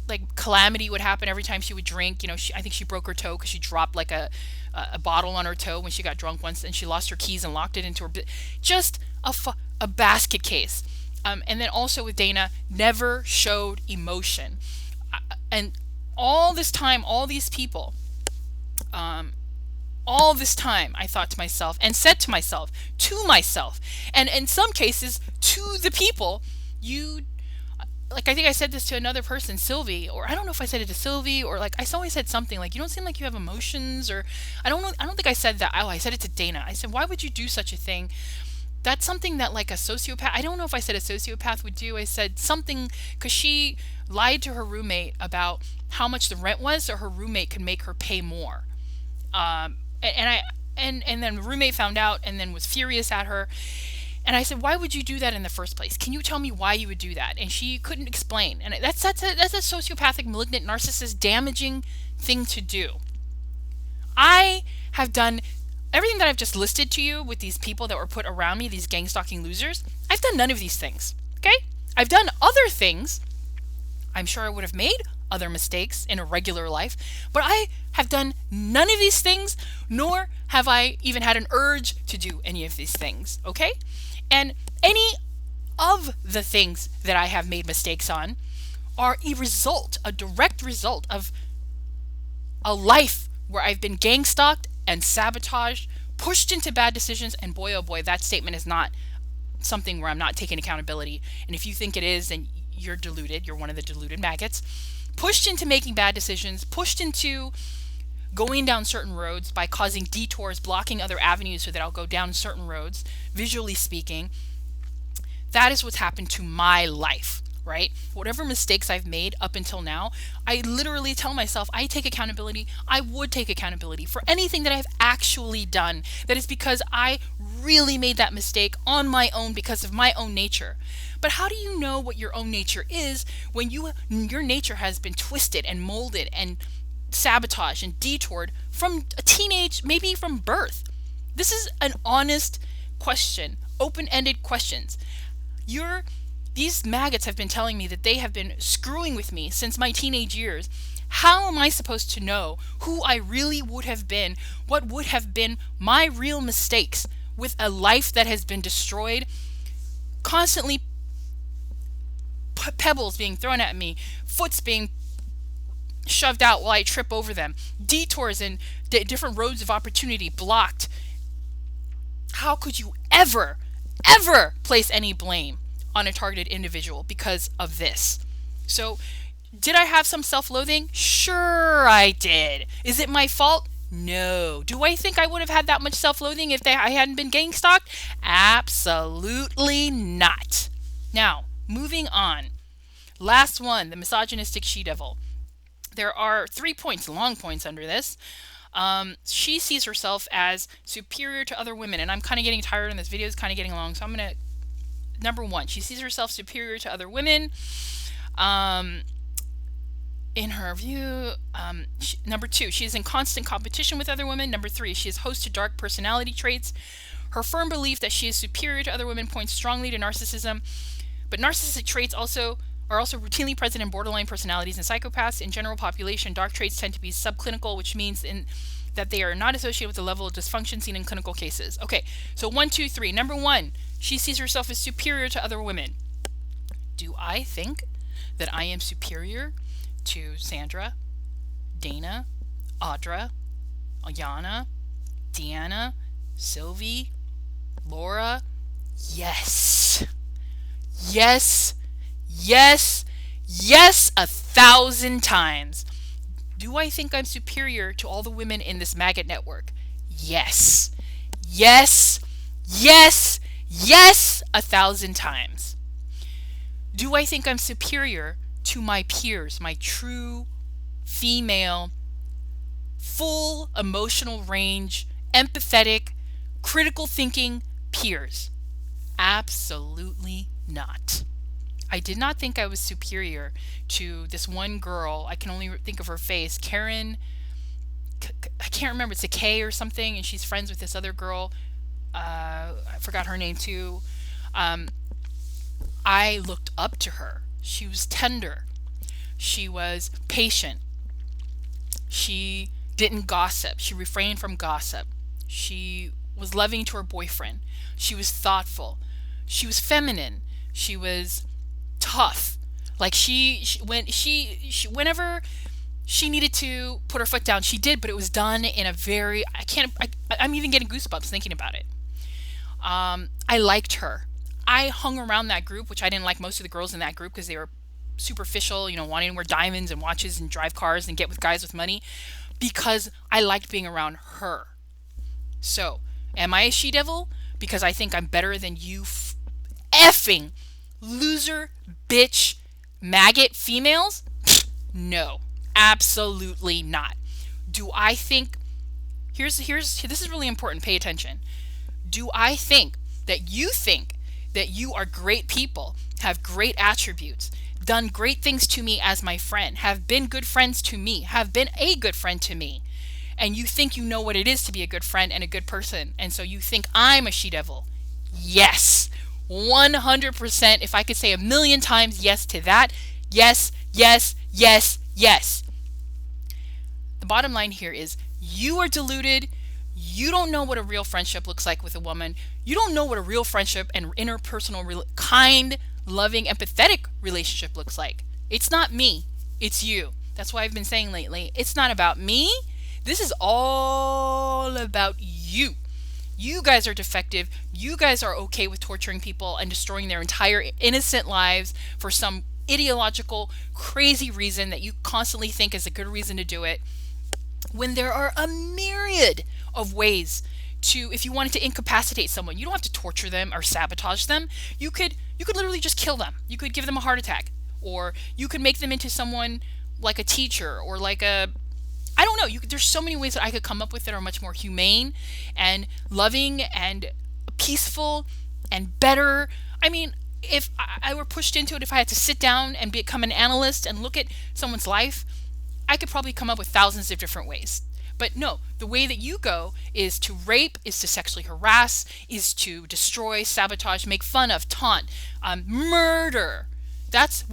like calamity would happen every time she would drink. I think she broke her toe because she dropped like a bottle on her toe when she got drunk once, and she lost her keys and locked it into her. Just a basket case. And then also with Dana, never showed emotion. And all this time, all these people, all this time, I thought to myself and said to myself, and in some cases to the people, like, I think I said this to another person, Sylvie, or I don't know if I said it to Sylvie, or like I always said something like, you don't seem like you have emotions, or I don't know. I don't think I said that. Oh, I said it to Dana. I said, why would you do such a thing? That's something that like a sociopath, I don't know if I said a sociopath would do. I said something because she lied to her roommate about how much the rent was so her roommate could make her pay more. And then the roommate found out and then was furious at her. And I said, why would you do that in the first place? Can you tell me why you would do that? And she couldn't explain. And that's a sociopathic, malignant, narcissist, damaging thing to do. I have done everything that I've just listed to you with these people that were put around me, these gangstalking losers. I've done none of these things. Okay? I've done other things. I'm sure I would have made other mistakes in a regular life, but I have done none of these things, nor have I even had an urge to do any of these things. Okay? And any of the things that I have made mistakes on are a direct result of a life where I've been gangstalked and sabotaged, pushed into bad decisions, and boy, oh boy, that statement is not something where I'm not taking accountability. And if you think it is, then you're deluded. You're one of the deluded maggots. Pushed into making bad decisions, pushed into going down certain roads by causing detours, blocking other avenues so that I'll go down certain roads, visually speaking. That is what's happened to my life, right? Whatever mistakes I've made up until now, I literally tell myself I take accountability. I would take accountability for anything that I've actually done. That is because I really made that mistake on my own because of my own nature. But how do you know what your own nature is when your nature has been twisted and molded and sabotaged and detoured from a teenage, maybe from birth? This is an honest question, open-ended questions. These maggots have been telling me that they have been screwing with me since my teenage years. How am I supposed to know who I really would have been, what would have been my real mistakes with a life that has been destroyed, constantly pebbles being thrown at me, foots being shoved out while I trip over them, detours and different roads of opportunity blocked? How could you ever place any blame on a targeted individual because of this? So, did I have some self-loathing? Sure I did. Is it my fault? No. Do I think I would have had that much self-loathing if I hadn't been gang-stalked? Absolutely not. Now, moving on. Last one, the misogynistic she-devil. There are 3 points, long points under this. She sees herself as superior to other women, and I'm kind of getting tired and this video is kind of getting long, so I'm going to, number one, she sees herself superior to other women. In her view, number two, she is in constant competition with other women. Number three, she is host to dark personality traits. Her firm belief that she is superior to other women points strongly to narcissism, but narcissistic traits are also routinely present in borderline personalities and psychopaths. In general population, dark traits tend to be subclinical, which means that they are not associated with the level of dysfunction seen in clinical cases. Okay, so 1, 2, 3. Number one, she sees herself as superior to other women. Do I think that I am superior to Sandra, Dana, Audra, Ayana, Deanna, Sylvie, Laura? Yes. Yes. Yes. Yes, 1,000 times. Do I think I'm superior to all the women in this maggot network? Yes. Yes. Yes. Yes, 1,000 times. Do I think I'm superior to my peers, my true female, full emotional range, empathetic, critical thinking peers? Absolutely not. I did not think I was superior to this one girl. I can only think of her face, Karen. I can't remember. It's a K or something, and she's friends with this other girl. I forgot her name too. Um, I looked up to her. She was tender. She was patient. She didn't gossip. She refrained from gossip. She was loving to her boyfriend. She was thoughtful. She was feminine. She was tough. Like whenever she needed to put her foot down, she did, but it was done in a very, I'm even getting goosebumps thinking about it. I liked her. I hung around that group, which I didn't like most of the girls in that group because they were superficial, wanting to wear diamonds and watches and drive cars and get with guys with money, because I liked being around her. So, am I a she devil? Because I think I'm better than you effing loser, bitch, maggot females? No, absolutely not. Do I think, this is really important, pay attention. Do I think that you are great people, have great attributes, done great things to me as my friend, have been good friends to me, have been a good friend to me, and you think you know what it is to be a good friend and a good person, and so you think I'm a she devil? Yes, 100%. If I could say a million times yes to that, yes, yes, yes, yes. The bottom line here is you are deluded. You don't know what a real friendship looks like with a woman. You don't know what a real friendship and interpersonal, kind, loving, empathetic relationship looks like. It's not me. It's you. That's why I've been saying lately, it's not about me. This is all about you. You guys are defective. You guys are okay with torturing people and destroying their entire innocent lives for some ideological, crazy reason that you constantly think is a good reason to do it, when there are a myriad of ways to, if you wanted to incapacitate someone, you don't have to torture them or sabotage them. You could literally just kill them. You could give them a heart attack, or you could make them into someone like a teacher, or like a, I don't know. There's so many ways that I could come up with that are much more humane and loving and peaceful and better. I mean, if I were pushed into it, if I had to sit down and become an analyst and look at someone's life, I could probably come up with thousands of different ways. But no, the way that you go is to rape, is to sexually harass, is to destroy, sabotage, make fun of, taunt, murder. That's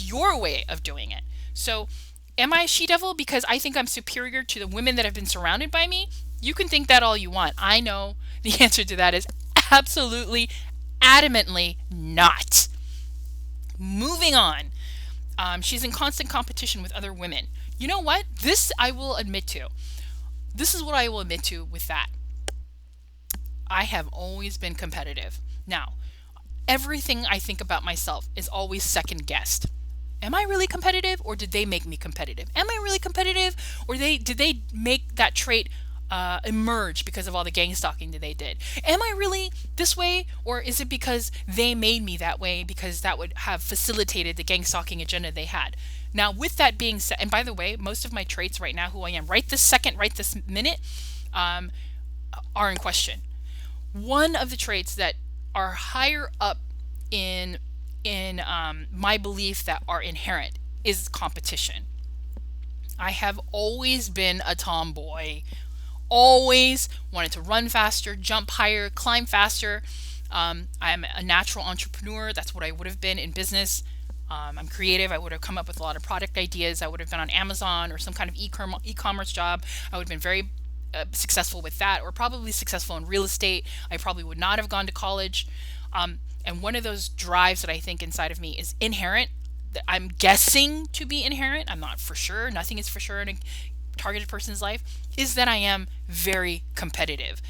your way of doing it. So, am I a she-devil because I think I'm superior to the women that have been surrounded by me? You can think that all you want. I know the answer to that is absolutely, adamantly not. Moving on. She's in constant competition with other women. You know what? This I will admit to. This is what I will admit to with that. I have always been competitive. Now, everything I think about myself is always second guessed. Am I really competitive, or did they make me competitive? Am I really competitive, or did they make that trait emerge because of all the gangstalking that they did? Am I really this way, or is it because they made me that way because that would have facilitated the gangstalking agenda they had? Now, with that being said, and by the way, most of my traits right now, who I am right this second, right this minute, are in question. One of the traits that are higher up in my belief that are inherent is competition. I have always been a tomboy, always wanted to run faster, jump higher, climb faster. I'm a natural entrepreneur. That's what I would have been in business. I'm creative. I would have come up with a lot of product ideas. I would have been on Amazon or some kind of e-commerce job. I would have been very successful with that, or probably successful in real estate. I probably would not have gone to college. And one of those drives that I think inside of me is inherent, that I'm guessing to be inherent, I'm not for sure, nothing is for sure in a targeted person's life, is that I am very competitive.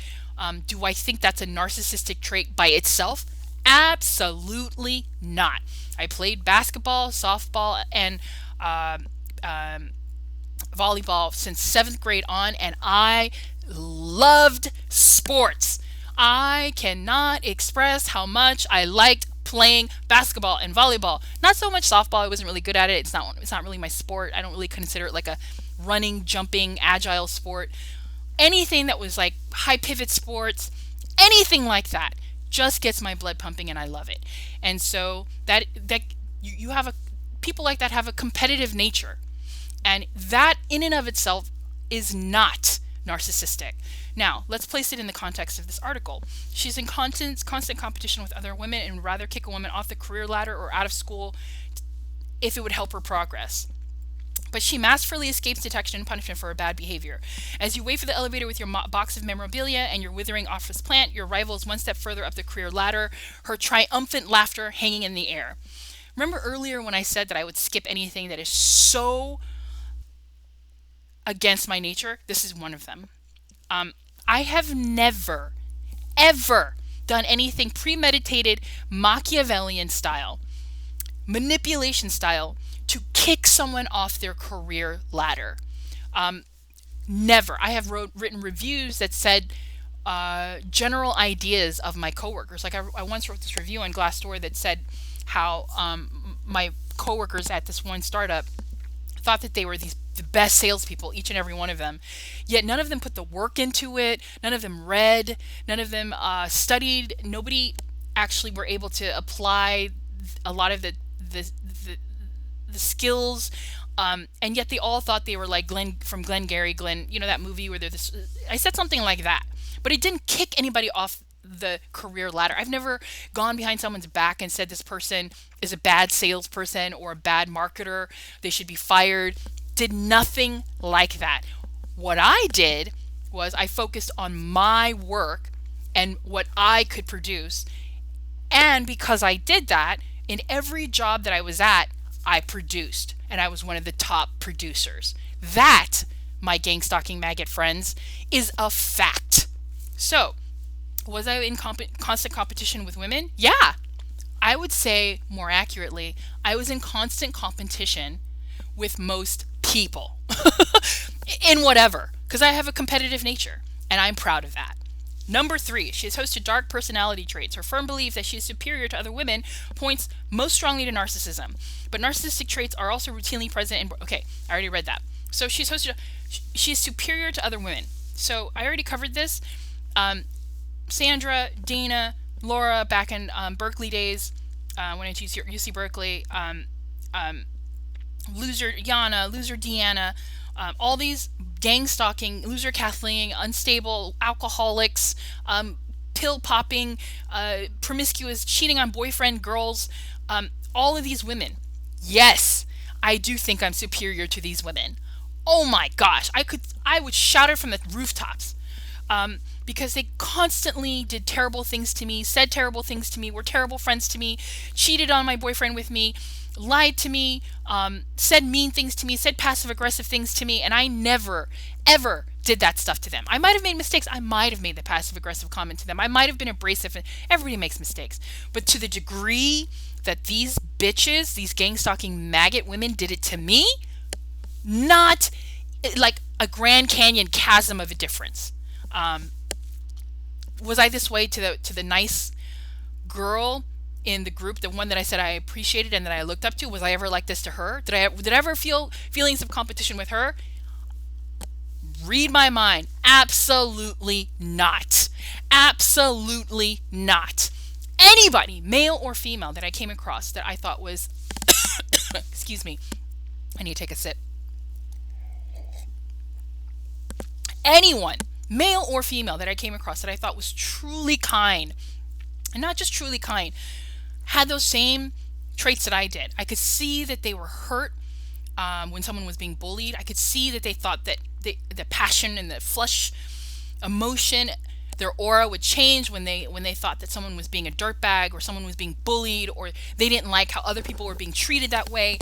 Do I think that's a narcissistic trait by itself? Absolutely not. I played basketball, softball, and volleyball since 7th grade on, and I loved sports. I cannot express how much I liked playing basketball and volleyball. Not so much softball. I wasn't really good at it. It's not really my sport. I don't really consider it like a running, jumping, agile sport. Anything that was like high pivot sports, anything like that, just gets my blood pumping, and I love it. And so that You have a people like that have a competitive nature, and that in and of itself is not narcissistic. Now, let's place it in the context of this article. She's in constant competition with other women and would rather kick a woman off the career ladder or out of school if it would help her progress. But she masterfully escapes detection and punishment for her bad behavior. As you wait for the elevator with your box of memorabilia and your withering office plant, your rival is one step further up the career ladder, her triumphant laughter hanging in the air. Remember earlier when I said that I would skip anything that is so against my nature? This is one of them. I have never, ever done anything premeditated, Machiavellian style, manipulation style, to kick someone off their career ladder. Never. I have written reviews that said general ideas of my coworkers. Like I once wrote this review on Glassdoor that said how my coworkers at this one startup thought that they were the best salespeople, each and every one of them. Yet none of them put the work into it. None of them read. None of them studied. Nobody actually were able to apply a lot of the skills, and yet they all thought they were like Glenn from Glengarry Glenn, that movie where they're this. I said something like that, but it didn't kick anybody off the career ladder. I've never gone behind someone's back and said this person is a bad salesperson or a bad marketer, they should be fired. Did nothing like that. What I did was I focused on my work and what I could produce, and because I did that, in every job that I was at, I produced, and I was one of the top producers. That, my gangstalking maggot friends, is a fact. So, was I in constant competition with women? Yeah. I would say, more accurately, I was in constant competition with most people in whatever, because I have a competitive nature, and I'm proud of that. Number 3, she has hosted dark personality traits. Her firm belief that she is superior to other women points most strongly to narcissism. But narcissistic traits are also routinely present in... Okay, I already read that. So she's superior to other women. So I already covered this. Sandra, Dana, Laura, back in Berkeley days, when I went to UC Berkeley, loser Yana, loser Deanna, all these gang stalking, loser Kathleen, unstable alcoholics, pill popping, promiscuous, cheating on boyfriend girls, all of these women. Yes, I do think I'm superior to these women. Oh my gosh, I would shout it from the rooftops, because they constantly did terrible things to me, said terrible things to me, were terrible friends to me, cheated on my boyfriend with me, lied to me, said mean things to me, said passive aggressive things to me, and I never, ever did that stuff to them. I might have made mistakes. I might have made the passive aggressive comment to them. I might have been abrasive. Everybody makes mistakes. But to the degree that these bitches, these gang stalking maggot women did it to me, not like a Grand Canyon chasm of a difference. Was I this way to the nice girl in the group, the one that I said I appreciated and that I looked up to? Was I ever like this to her? Did I ever feel feelings of competition with her? Read my mind. Absolutely not. Absolutely not. Anybody, male or female, that I came across that I thought was excuse me, I need to take a sip. Anyone, male or female, that I came across that I thought was truly kind, and not just truly kind, had those same traits that I did. I could see that they were hurt when someone was being bullied. I could see that they thought that the passion and the flush emotion, their aura would change when they thought that someone was being a dirtbag or someone was being bullied, or they didn't like how other people were being treated that way.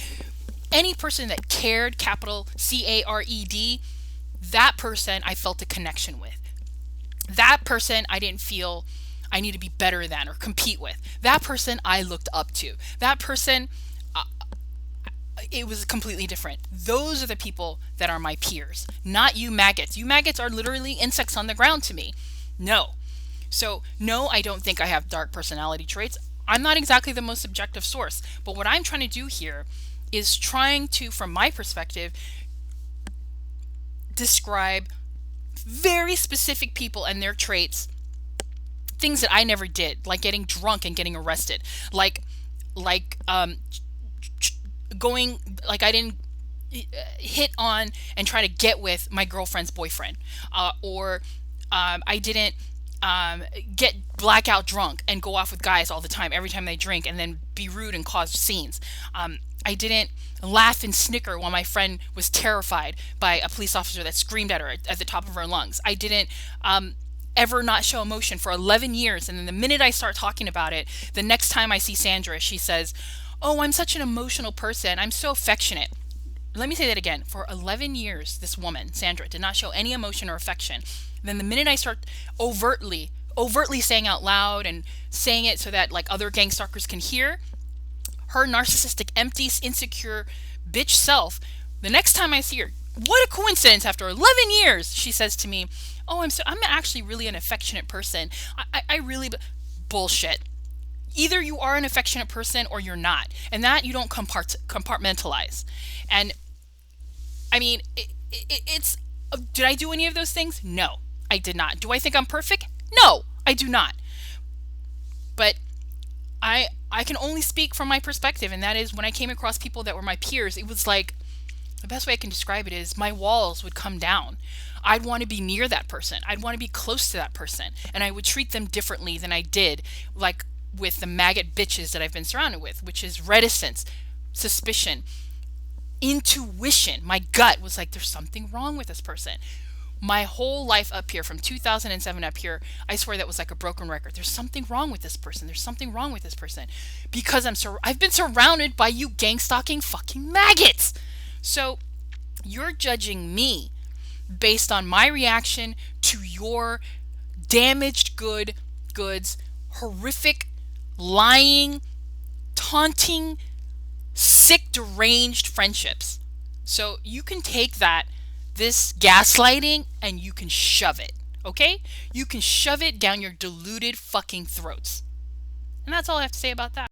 Any person that cared, capital C-A-R-E-D, that person I felt a connection with. That person I didn't feel I need to be better than or compete with. That person I looked up to. That person, it was completely different. Those are the people that are my peers, not you maggots. You maggots are literally insects on the ground to me. No. So, no, I don't think I have dark personality traits. I'm not exactly the most objective source. But what I'm trying to do here is trying to, from my perspective, describe very specific people and their traits, things that I never did, like getting drunk and getting arrested, like going, like I didn't hit on and try to get with my girlfriend's boyfriend, or I didn't get blackout drunk and go off with guys all the time every time they drink and then be rude and cause scenes. I didn't laugh and snicker while my friend was terrified by a police officer that screamed at her at the top of her lungs. I didn't ever not show emotion for 11 years. And then the minute I start talking about it, the next time I see Sandra, she says, "Oh, I'm such an emotional person. I'm so affectionate." Let me say that again. For 11 years, this woman, Sandra, did not show any emotion or affection. Then the minute I start overtly saying out loud and saying it so that like other gang stalkers can hear, her narcissistic, empty, insecure bitch self, the next time I see her, what a coincidence, after 11 years, she says to me, "Oh, I'm actually really an affectionate person. I really," bullshit. Either you are an affectionate person or you're not. And that you don't compartmentalize. And I mean, it's, did I do any of those things? No, I did not. Do I think I'm perfect? No, I do not. But I can only speak from my perspective, and that is when I came across people that were my peers, it was like, the best way I can describe it is my walls would come down. I'd want to be near that person. I'd want to be close to that person, and I would treat them differently than I did like with the maggot bitches that I've been surrounded with, which is reticence, suspicion, intuition. My gut was like, there's something wrong with this person. My whole life up here, from 2007 up here, I swear that was like a broken record. There's something wrong with this person. There's something wrong with this person. Because I've been surrounded by you gang stalking fucking maggots. So you're judging me based on my reaction to your damaged goods, horrific, lying, taunting, sick, deranged friendships. So you can take this gaslighting, and you can shove it, okay? You can shove it down your deluded fucking throats. And that's all I have to say about that.